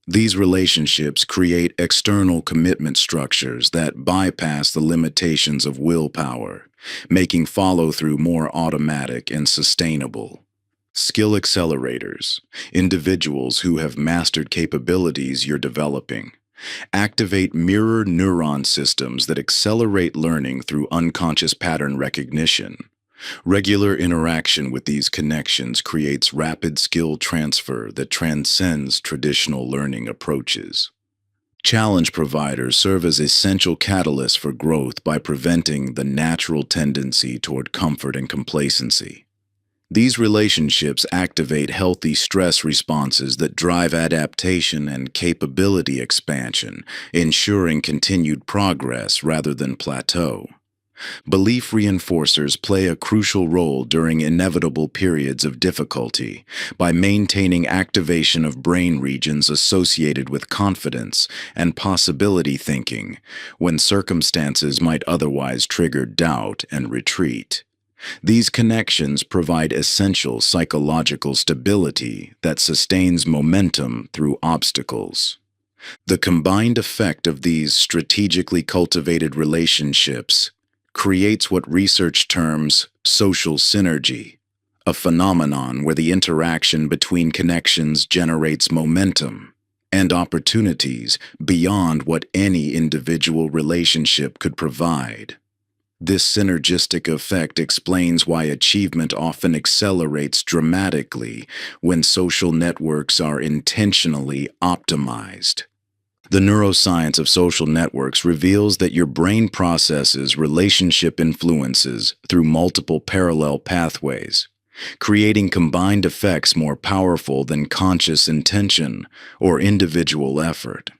These relationships create external commitment structures that bypass the limitations of willpower, making follow-through more automatic and sustainable. Skill accelerators, individuals who have mastered capabilities you're developing, activate mirror neuron systems that accelerate learning through unconscious pattern recognition. Regular interaction with these connections creates rapid skill transfer that transcends traditional learning approaches. Challenge providers serve as essential catalysts for growth by preventing the natural tendency toward comfort and complacency. These relationships activate healthy stress responses that drive adaptation and capability expansion, ensuring continued progress rather than plateau. Belief reinforcers play a crucial role during inevitable periods of difficulty by maintaining activation of brain regions associated with confidence and possibility thinking when circumstances might otherwise trigger doubt and retreat. These connections provide essential psychological stability that sustains momentum through obstacles. The combined effect of these strategically cultivated relationships creates what research terms social synergy, a phenomenon where the interaction between connections generates momentum and opportunities beyond what any individual relationship could provide. This synergistic effect explains why achievement often accelerates dramatically when social networks are intentionally optimized. The neuroscience of social networks reveals that your brain processes relationship influences through multiple parallel pathways, creating combined effects more powerful than conscious intention or individual effort.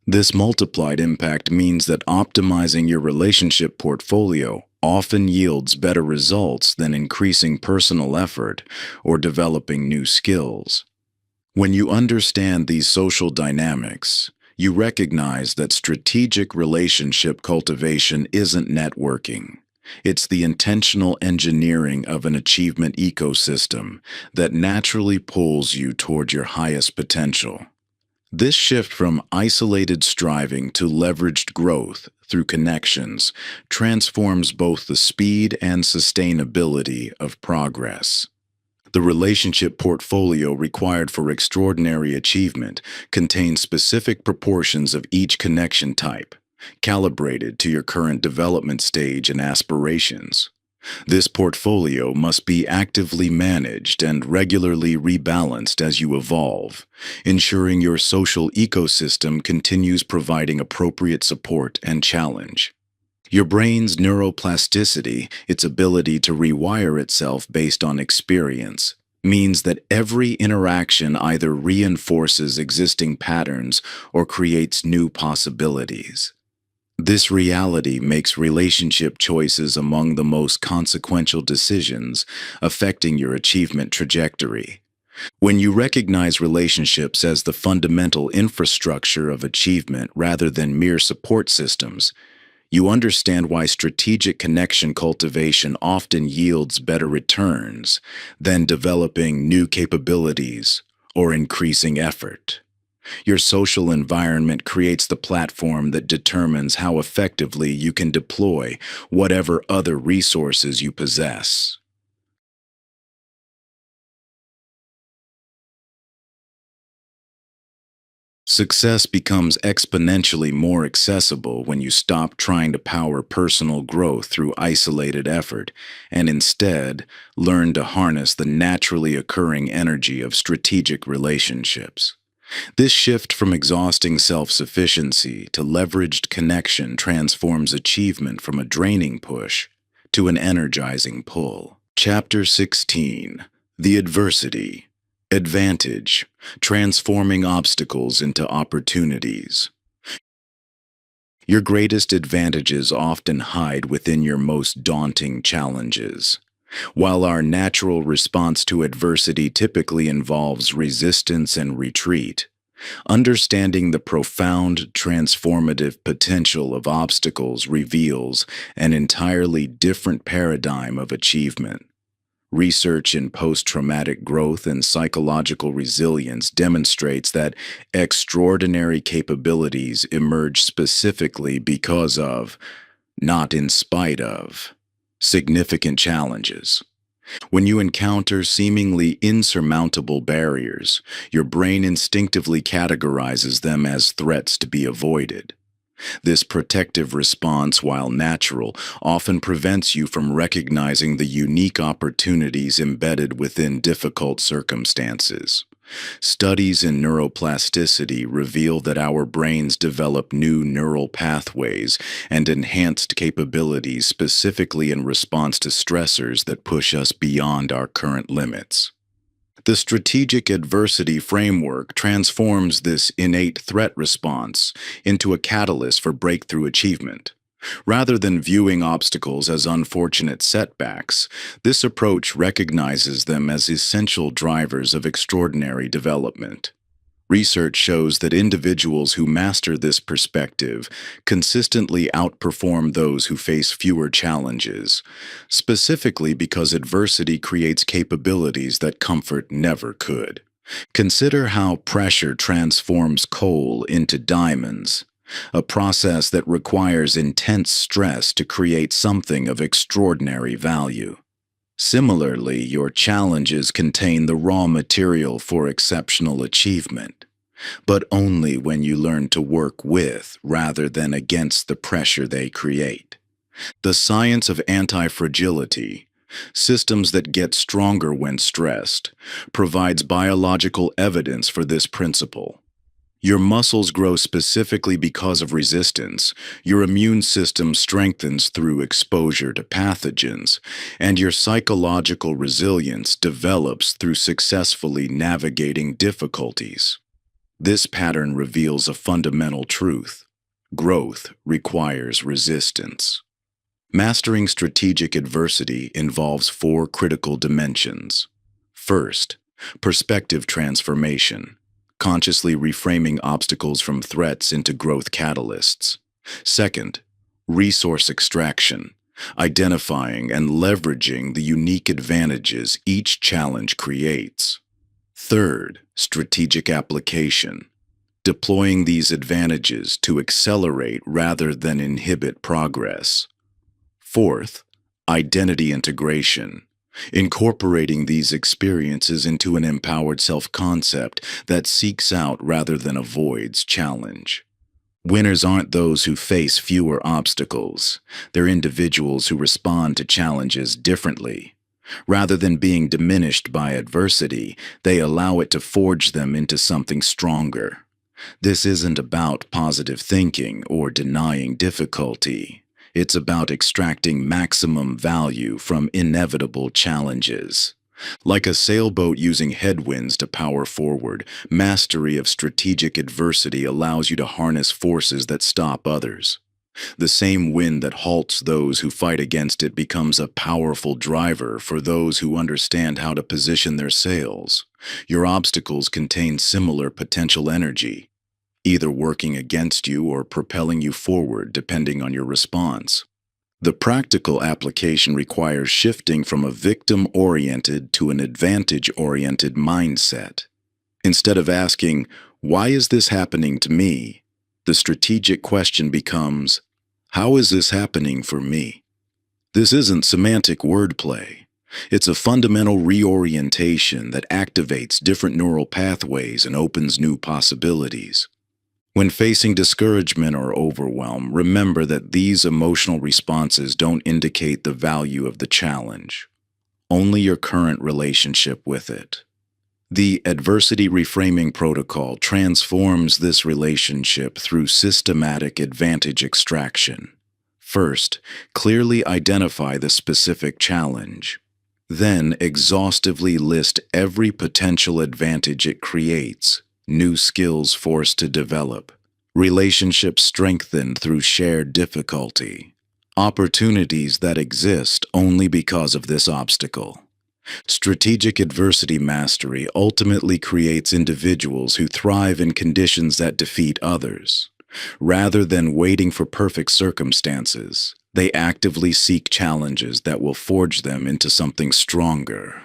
This multiplied impact means that optimizing your relationship portfolio often yields better results than increasing personal effort or developing new skills. When you understand these social dynamics, you recognize that strategic relationship cultivation isn't networking. It's the intentional engineering of an achievement ecosystem that naturally pulls you toward your highest potential. This shift from isolated striving to leveraged growth through connections transforms both the speed and sustainability of progress. The relationship portfolio required for extraordinary achievement contains specific proportions of each connection type, calibrated to your current development stage and aspirations. This portfolio must be actively managed and regularly rebalanced as you evolve, ensuring your social ecosystem continues providing appropriate support and challenge. Your brain's neuroplasticity, its ability to rewire itself based on experience, means that every interaction either reinforces existing patterns or creates new possibilities. This reality makes relationship choices among the most consequential decisions affecting your achievement trajectory. When you recognize relationships as the fundamental infrastructure of achievement rather than mere support systems, you understand why strategic connection cultivation often yields better returns than developing new capabilities or increasing effort. Your social environment creates the platform that determines how effectively you can deploy whatever other resources you possess. Success becomes exponentially more accessible when you stop trying to power personal growth through isolated effort and instead learn to harness the naturally occurring energy of strategic relationships. This shift from exhausting self-sufficiency to leveraged connection transforms achievement from a draining push to an energizing pull. Chapter 16: The Adversity. Advantage: transforming obstacles into opportunities. Your greatest advantages often hide within your most daunting challenges. While our natural response to adversity typically involves resistance and retreat, understanding the profound transformative potential of obstacles reveals an entirely different paradigm of achievement. Research in post-traumatic growth and psychological resilience demonstrates that extraordinary capabilities emerge specifically because of, not in spite of, significant challenges. When you encounter seemingly insurmountable barriers, your brain instinctively categorizes them as threats to be avoided. This protective response, while natural, often prevents you from recognizing the unique opportunities embedded within difficult circumstances. Studies in neuroplasticity reveal that our brains develop new neural pathways and enhanced capabilities specifically in response to stressors that push us beyond our current limits. The strategic adversity framework transforms this innate threat response into a catalyst for breakthrough achievement. Rather than viewing obstacles as unfortunate setbacks, this approach recognizes them as essential drivers of extraordinary development. Research shows that individuals who master this perspective consistently outperform those who face fewer challenges, specifically because adversity creates capabilities that comfort never could. Consider how pressure transforms coal into diamonds, a process that requires intense stress to create something of extraordinary value. Similarly, your challenges contain the raw material for exceptional achievement, but only when you learn to work with rather than against the pressure they create. The science of anti-fragility, systems that get stronger when stressed, provides biological evidence for this principle. Your muscles grow specifically because of resistance, your immune system strengthens through exposure to pathogens, and your psychological resilience develops through successfully navigating difficulties. This pattern reveals a fundamental truth. Growth requires resistance. Mastering strategic adversity involves four critical dimensions. First, perspective transformation, consciously reframing obstacles from threats into growth catalysts. Second, resource extraction, identifying and leveraging the unique advantages each challenge creates. Third, strategic application, deploying these advantages to accelerate rather than inhibit progress. Fourth, identity integration, incorporating these experiences into an empowered self-concept that seeks out rather than avoids challenge. Winners aren't those who face fewer obstacles. They're individuals who respond to challenges differently. Rather than being diminished by adversity, they allow it to forge them into something stronger. This isn't about positive thinking or denying difficulty. It's about extracting maximum value from inevitable challenges. Like a sailboat using headwinds to power forward, mastery of strategic adversity allows you to harness forces that stop others. The same wind that halts those who fight against it becomes a powerful driver for those who understand how to position their sails. Your obstacles contain similar potential energy, either working against you or propelling you forward depending on your response. The practical application requires shifting from a victim-oriented to an advantage-oriented mindset. Instead of asking, "Why is this happening to me?" the strategic question becomes, "How is this happening for me?" This isn't semantic wordplay. It's a fundamental reorientation that activates different neural pathways and opens new possibilities. When facing discouragement or overwhelm, remember that these emotional responses don't indicate the value of the challenge, only your current relationship with it. The adversity reframing protocol transforms this relationship through systematic advantage extraction. First, clearly identify the specific challenge. Then, exhaustively list every potential advantage it creates. New skills forced to develop, relationships strengthened through shared difficulty, opportunities that exist only because of this obstacle. Strategic adversity mastery ultimately creates individuals who thrive in conditions that defeat others. Rather than waiting for perfect circumstances, they actively seek challenges that will forge them into something stronger.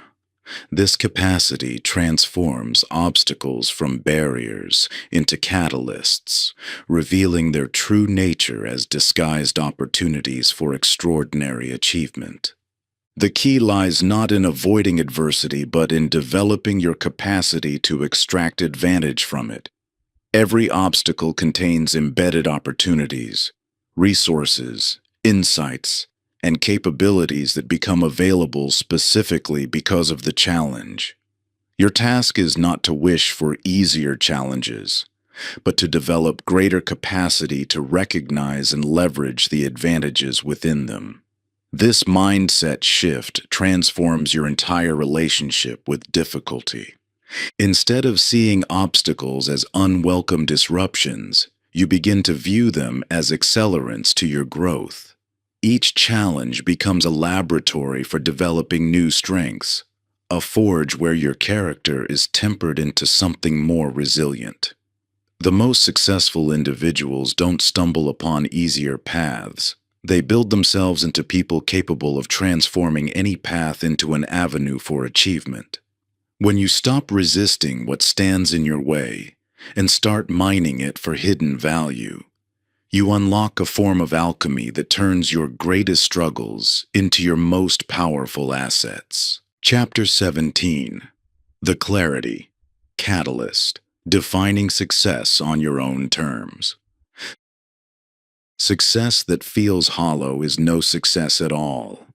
This capacity transforms obstacles from barriers into catalysts, revealing their true nature as disguised opportunities for extraordinary achievement. The key lies not in avoiding adversity, but in developing your capacity to extract advantage from it. Every obstacle contains embedded opportunities, resources, insights, and capabilities that become available specifically because of the challenge. Your task is not to wish for easier challenges, but to develop greater capacity to recognize and leverage the advantages within them. This mindset shift transforms your entire relationship with difficulty. Instead of seeing obstacles as unwelcome disruptions, you begin to view them as accelerants to your growth. Each challenge becomes a laboratory for developing new strengths, a forge where your character is tempered into something more resilient. The most successful individuals don't stumble upon easier paths. They build themselves into people capable of transforming any path into an avenue for achievement. When you stop resisting what stands in your way and start mining it for hidden value, you unlock a form of alchemy that turns your greatest struggles into your most powerful assets. Chapter 17. The Clarity Catalyst. Defining success on your own terms. Success that feels hollow is no success at all.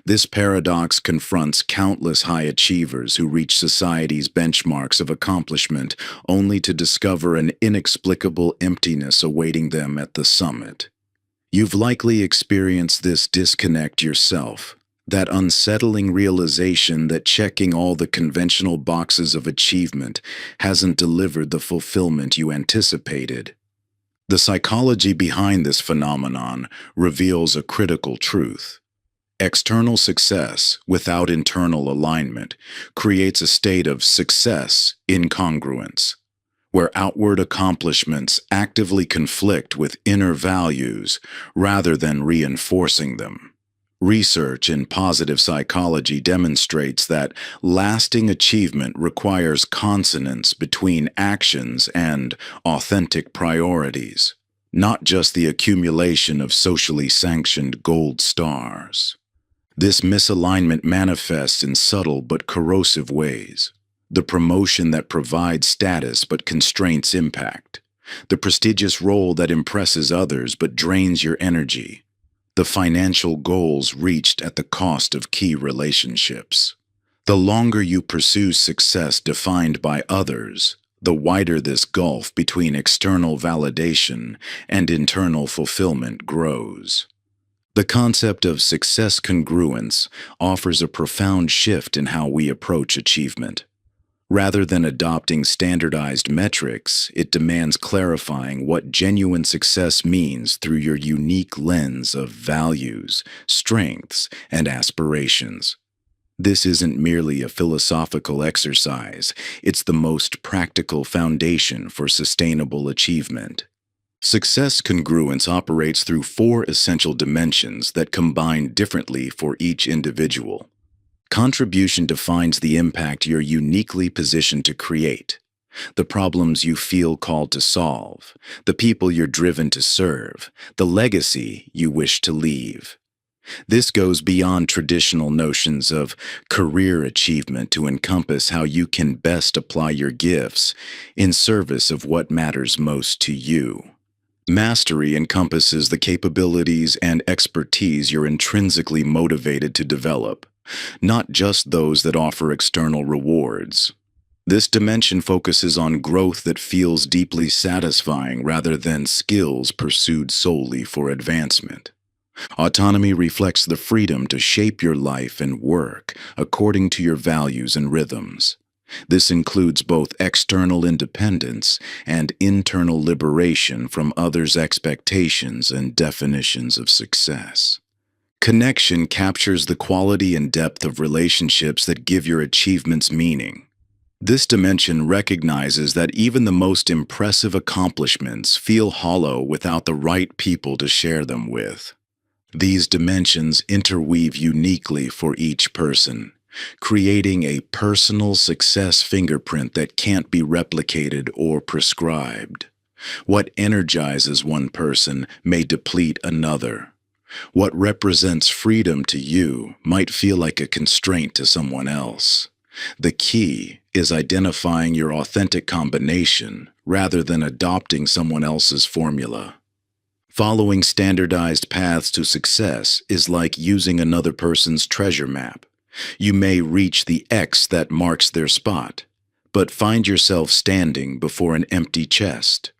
This paradox confronts countless high achievers who reach society's benchmarks of accomplishment only to discover an inexplicable emptiness awaiting them at the summit. You've likely experienced this disconnect yourself, that unsettling realization that checking all the conventional boxes of achievement hasn't delivered the fulfillment you anticipated. The psychology behind this phenomenon reveals a critical truth. External success without internal alignment creates a state of success incongruence, where outward accomplishments actively conflict with inner values rather than reinforcing them. Research in positive psychology demonstrates that lasting achievement requires consonance between actions and authentic priorities, not just the accumulation of socially sanctioned gold stars. This misalignment manifests in subtle but corrosive ways. The promotion that provides status but constrains impact. The prestigious role that impresses others but drains your energy. The financial goals reached at the cost of key relationships. The longer you pursue success defined by others, the wider this gulf between external validation and internal fulfillment grows. The concept of success congruence offers a profound shift in how we approach achievement. Rather than adopting standardized metrics, it demands clarifying what genuine success means through your unique lens of values, strengths, and aspirations. This isn't merely a philosophical exercise, it's the most practical foundation for sustainable achievement. Success congruence operates through four essential dimensions that combine differently for each individual. Contribution defines the impact you're uniquely positioned to create, the problems you feel called to solve, the people you're driven to serve, the legacy you wish to leave. This goes beyond traditional notions of career achievement to encompass how you can best apply your gifts in service of what matters most to you. Mastery encompasses the capabilities and expertise you're intrinsically motivated to develop, not just those that offer external rewards. This dimension focuses on growth that feels deeply satisfying rather than skills pursued solely for advancement. Autonomy reflects the freedom to shape your life and work according to your values and rhythms. This includes both external independence and internal liberation from others' expectations and definitions of success. Connection captures the quality and depth of relationships that give your achievements meaning. This dimension recognizes that even the most impressive accomplishments feel hollow without the right people to share them with. These dimensions interweave uniquely for each person, creating a personal success fingerprint that can't be replicated or prescribed. What energizes one person may deplete another. What represents freedom to you might feel like a constraint to someone else. The key is identifying your authentic combination rather than adopting someone else's formula. Following standardized paths to success is like using another person's treasure map. You may reach the X that marks their spot, but find yourself standing before an empty chest.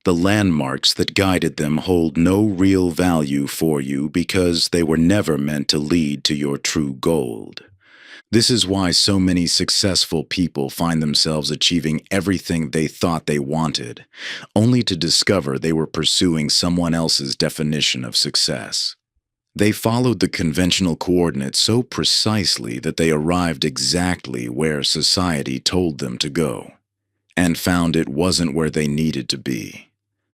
The landmarks that guided them hold no real value for you because they were never meant to lead to your true goal. This is why so many successful people find themselves achieving everything they thought they wanted, only to discover they were pursuing someone else's definition of success. They followed the conventional coordinates so precisely that they arrived exactly where society told them to go, and found it wasn't where they needed to be.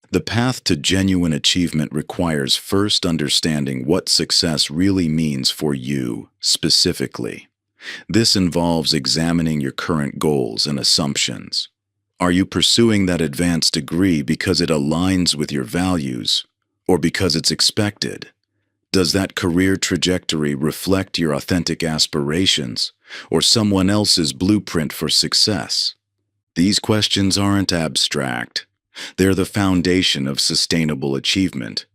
The path to genuine achievement requires first understanding what success really means for you specifically. This involves examining your current goals and assumptions. Are you pursuing that advanced degree because it aligns with your values, or because it's expected? Does that career trajectory reflect your authentic aspirations, or someone else's blueprint for success? These questions aren't abstract. They're the foundation of sustainable achievement.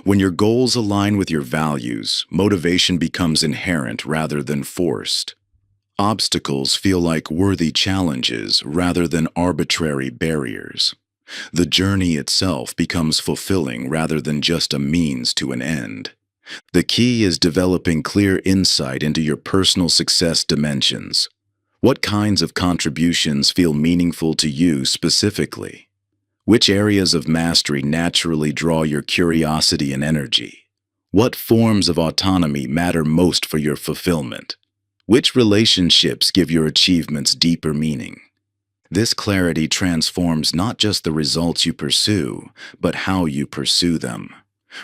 When your goals align with your values, motivation becomes inherent rather than forced. Obstacles feel like worthy challenges rather than arbitrary barriers. The journey itself becomes fulfilling rather than just a means to an end. The key is developing clear insight into your personal success dimensions. What kinds of contributions feel meaningful to you specifically? Which areas of mastery naturally draw your curiosity and energy? What forms of autonomy matter most for your fulfillment? Which relationships give your achievements deeper meaning? This clarity transforms not just the results you pursue, but how you pursue them.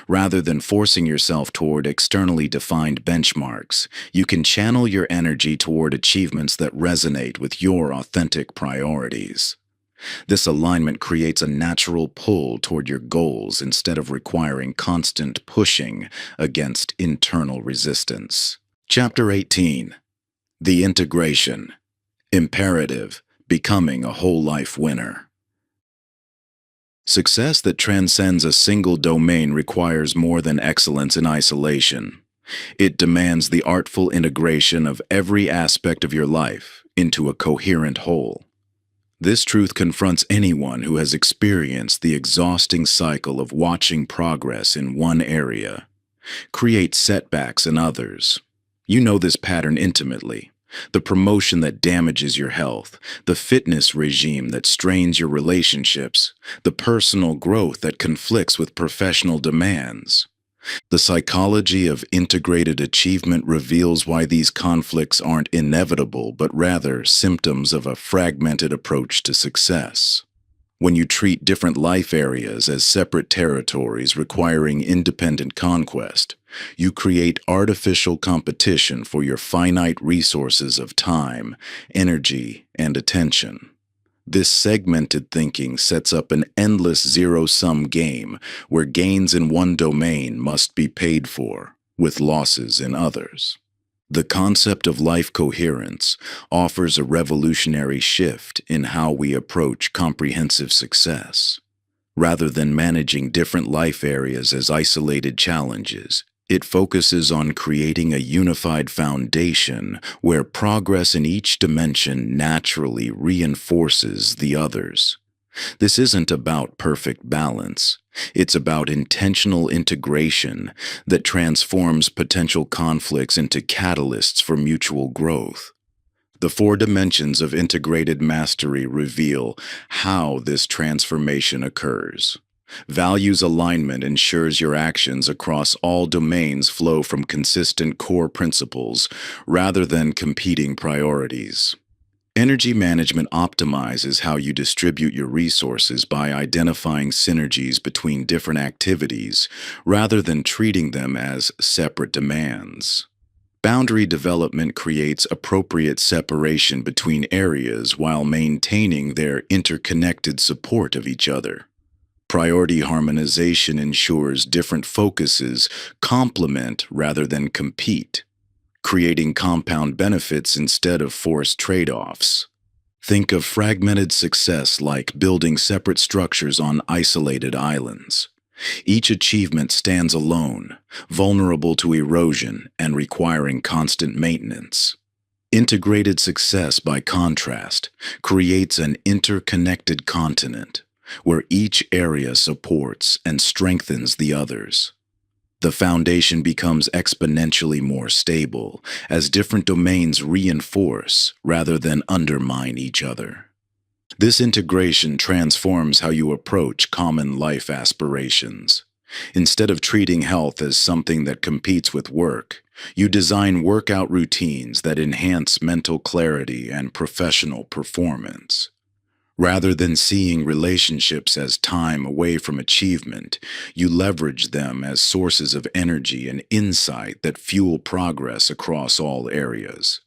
Rather than forcing yourself toward externally defined benchmarks, you can channel your energy toward achievements that resonate with your authentic priorities. This alignment creates a natural pull toward your goals instead of requiring constant pushing against internal resistance. Chapter 18. The Integration. Imperative. Becoming a whole life winner. Success that transcends a single domain requires more than excellence in isolation. It demands the artful integration of every aspect of your life into a coherent whole. This truth confronts anyone who has experienced the exhausting cycle of watching progress in one area create setbacks in others. You know this pattern intimately. The promotion that damages your health, the fitness regime that strains your relationships, the personal growth that conflicts with professional demands. The psychology of integrated achievement reveals why these conflicts aren't inevitable, but rather symptoms of a fragmented approach to success. When you treat different life areas as separate territories requiring independent conquest, you create artificial competition for your finite resources of time, energy, and attention. This segmented thinking sets up an endless zero-sum game where gains in one domain must be paid for, with losses in others. The concept of life coherence offers a revolutionary shift in how we approach comprehensive success. Rather than managing different life areas as isolated challenges, it focuses on creating a unified foundation where progress in each dimension naturally reinforces the others. This isn't about perfect balance. It's about intentional integration that transforms potential conflicts into catalysts for mutual growth. The 4 dimensions of integrated mastery reveal how this transformation occurs. Values alignment ensures your actions across all domains flow from consistent core principles rather than competing priorities. Energy management optimizes how you distribute your resources by identifying synergies between different activities rather than treating them as separate demands. Boundary development creates appropriate separation between areas while maintaining their interconnected support of each other. Priority harmonization ensures different focuses complement rather than compete, creating compound benefits instead of forced trade-offs. Think of fragmented success like building separate structures on isolated islands. Each achievement stands alone, vulnerable to erosion and requiring constant maintenance. Integrated success, by contrast, creates an interconnected continent, where each area supports and strengthens the others. The foundation becomes exponentially more stable as different domains reinforce rather than undermine each other. This integration transforms how you approach common life aspirations. Instead of treating health as something that competes with work, you design workout routines that enhance mental clarity and professional performance. Rather than seeing relationships as time away from achievement, you leverage them as sources of energy and insight that fuel progress across all areas.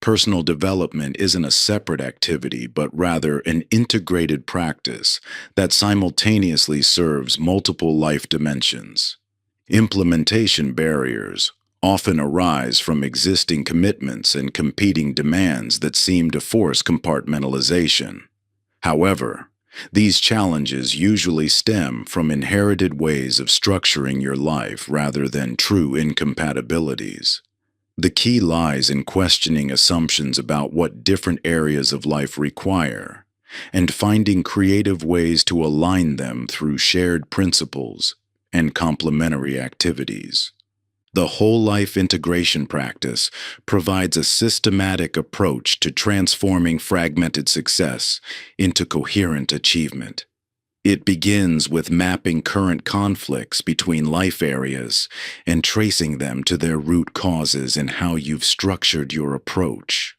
Personal development isn't a separate activity, but rather an integrated practice that simultaneously serves multiple life dimensions. Implementation barriers often arise from existing commitments and competing demands that seem to force compartmentalization. However, These challenges usually stem from inherited ways of structuring your life rather than true incompatibilities. The key lies in questioning assumptions about what different areas of life require and finding creative ways to align them through shared principles and complementary activities. The whole life integration practice provides a systematic approach to transforming fragmented success into coherent achievement. It begins with mapping current conflicts between life areas and tracing them to their root causes in how you've structured your approach.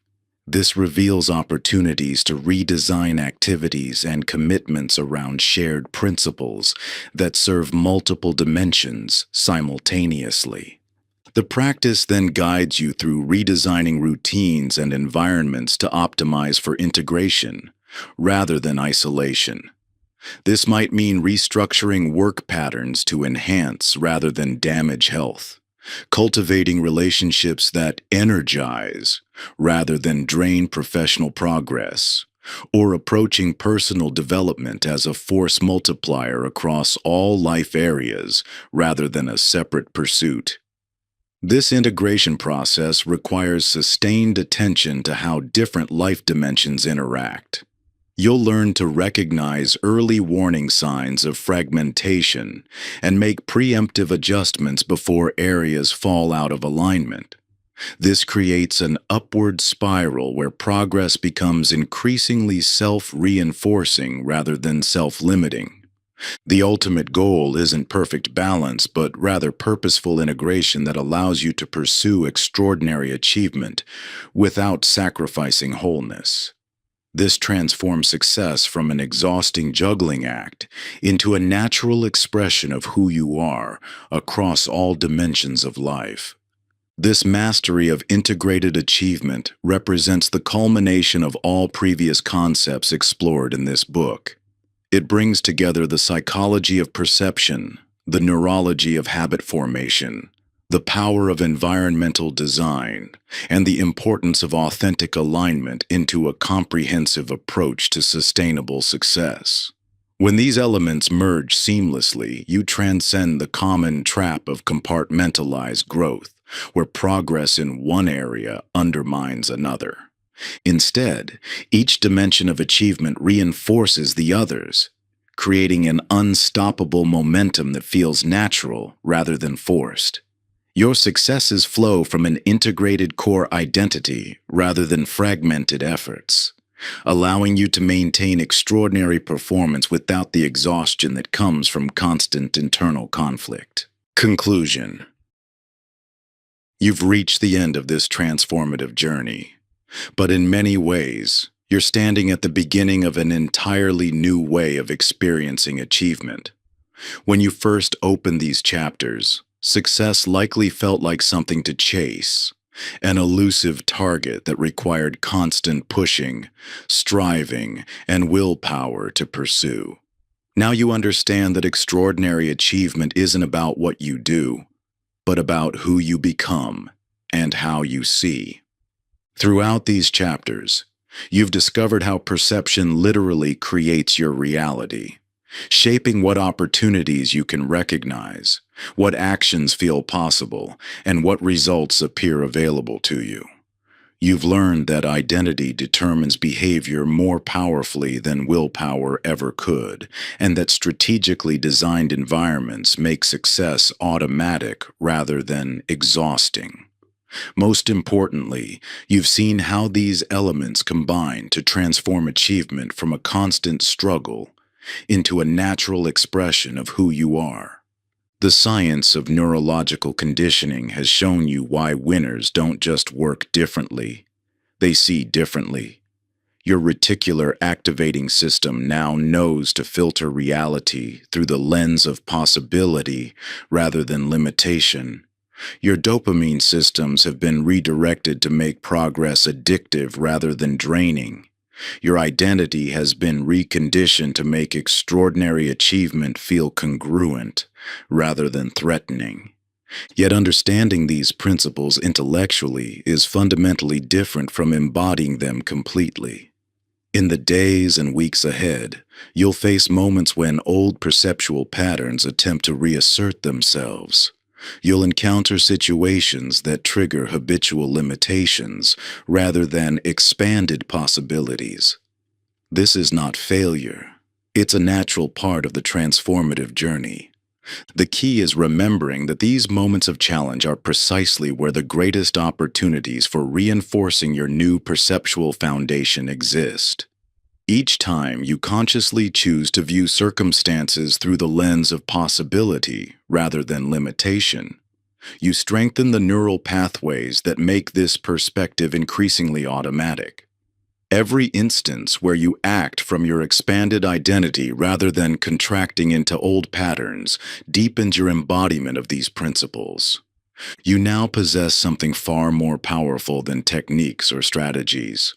This reveals opportunities to redesign activities and commitments around shared principles that serve multiple dimensions simultaneously. The practice then guides you through redesigning routines and environments to optimize for integration rather than isolation. This might mean restructuring work patterns to enhance rather than damage health, cultivating relationships that energize rather than drain professional progress, or approaching personal development as a force multiplier across all life areas rather than a separate pursuit. This integration process requires sustained attention to how different life dimensions interact. You'll learn to recognize early warning signs of fragmentation and make preemptive adjustments before areas fall out of alignment. This creates an upward spiral where progress becomes increasingly self-reinforcing rather than self-limiting. The ultimate goal isn't perfect balance, but rather purposeful integration that allows you to pursue extraordinary achievement without sacrificing wholeness. This transforms success from an exhausting juggling act into a natural expression of who you are across all dimensions of life. This mastery of integrated achievement represents the culmination of all previous concepts explored in this book. It brings together the psychology of perception, the neurology of habit formation, the power of environmental design, and the importance of authentic alignment into a comprehensive approach to sustainable success. When these elements merge seamlessly, you transcend the common trap of compartmentalized growth, where progress in one area undermines another. Instead, each dimension of achievement reinforces the others, creating an unstoppable momentum that feels natural rather than forced. Your successes flow from an integrated core identity rather than fragmented efforts, allowing you to maintain extraordinary performance without the exhaustion that comes from constant internal conflict. Conclusion. You've reached the end of this transformative journey. But in many ways, you're standing at the beginning of an entirely new way of experiencing achievement. When you first opened these chapters, success likely felt like something to chase, an elusive target that required constant pushing, striving, and willpower to pursue. Now you understand that extraordinary achievement isn't about what you do, but about who you become and how you see. Throughout these chapters, you've discovered how perception literally creates your reality, shaping what opportunities you can recognize, what actions feel possible, and what results appear available to you. You've learned that identity determines behavior more powerfully than willpower ever could, and that strategically designed environments make success automatic rather than exhausting. Most importantly, you've seen how these elements combine to transform achievement from a constant struggle into a natural expression of who you are. The science of neurological conditioning has shown you why winners don't just work differently, they see differently. Your reticular activating system now knows to filter reality through the lens of possibility rather than limitation. Your dopamine systems have been redirected to make progress addictive rather than draining. Your identity has been reconditioned to make extraordinary achievement feel congruent rather than threatening. Yet understanding these principles intellectually is fundamentally different from embodying them completely. In the days and weeks ahead, you'll face moments when old perceptual patterns attempt to reassert themselves. You'll encounter situations that trigger habitual limitations rather than expanded possibilities. This is not failure. It's a natural part of the transformative journey. The key is remembering that these moments of challenge are precisely where the greatest opportunities for reinforcing your new perceptual foundation exist. Each time you consciously choose to view circumstances through the lens of possibility rather than limitation, you strengthen the neural pathways that make this perspective increasingly automatic. Every instance where you act from your expanded identity rather than contracting into old patterns deepens your embodiment of these principles. You now possess something far more powerful than techniques or strategies.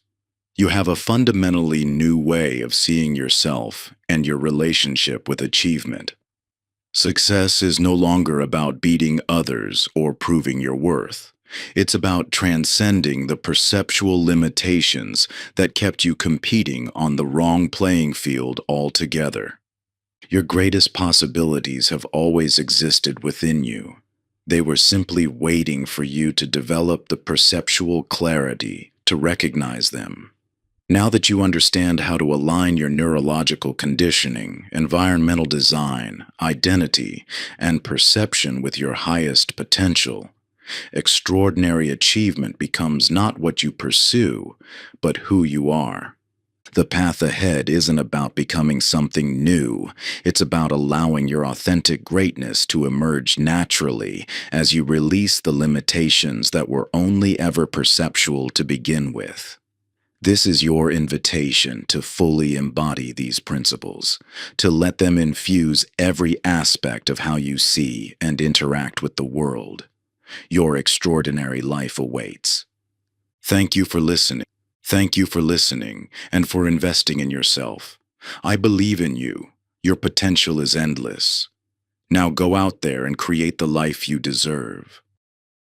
You have a fundamentally new way of seeing yourself and your relationship with achievement. Success is no longer about beating others or proving your worth. It's about transcending the perceptual limitations that kept you competing on the wrong playing field altogether. Your greatest possibilities have always existed within you. They were simply waiting for you to develop the perceptual clarity to recognize them. Now that you understand how to align your neurological conditioning, environmental design, identity, and perception with your highest potential, extraordinary achievement becomes not what you pursue, but who you are. The path ahead isn't about becoming something new. It's about allowing your authentic greatness to emerge naturally as you release the limitations that were only ever perceptual to begin with. This is your invitation to fully embody these principles, to let them infuse every aspect of how you see and interact with the world. Your extraordinary life awaits. Thank you for listening. Thank you for listening and for investing in yourself. I believe in you. Your potential is endless. Now go out there and create the life you deserve.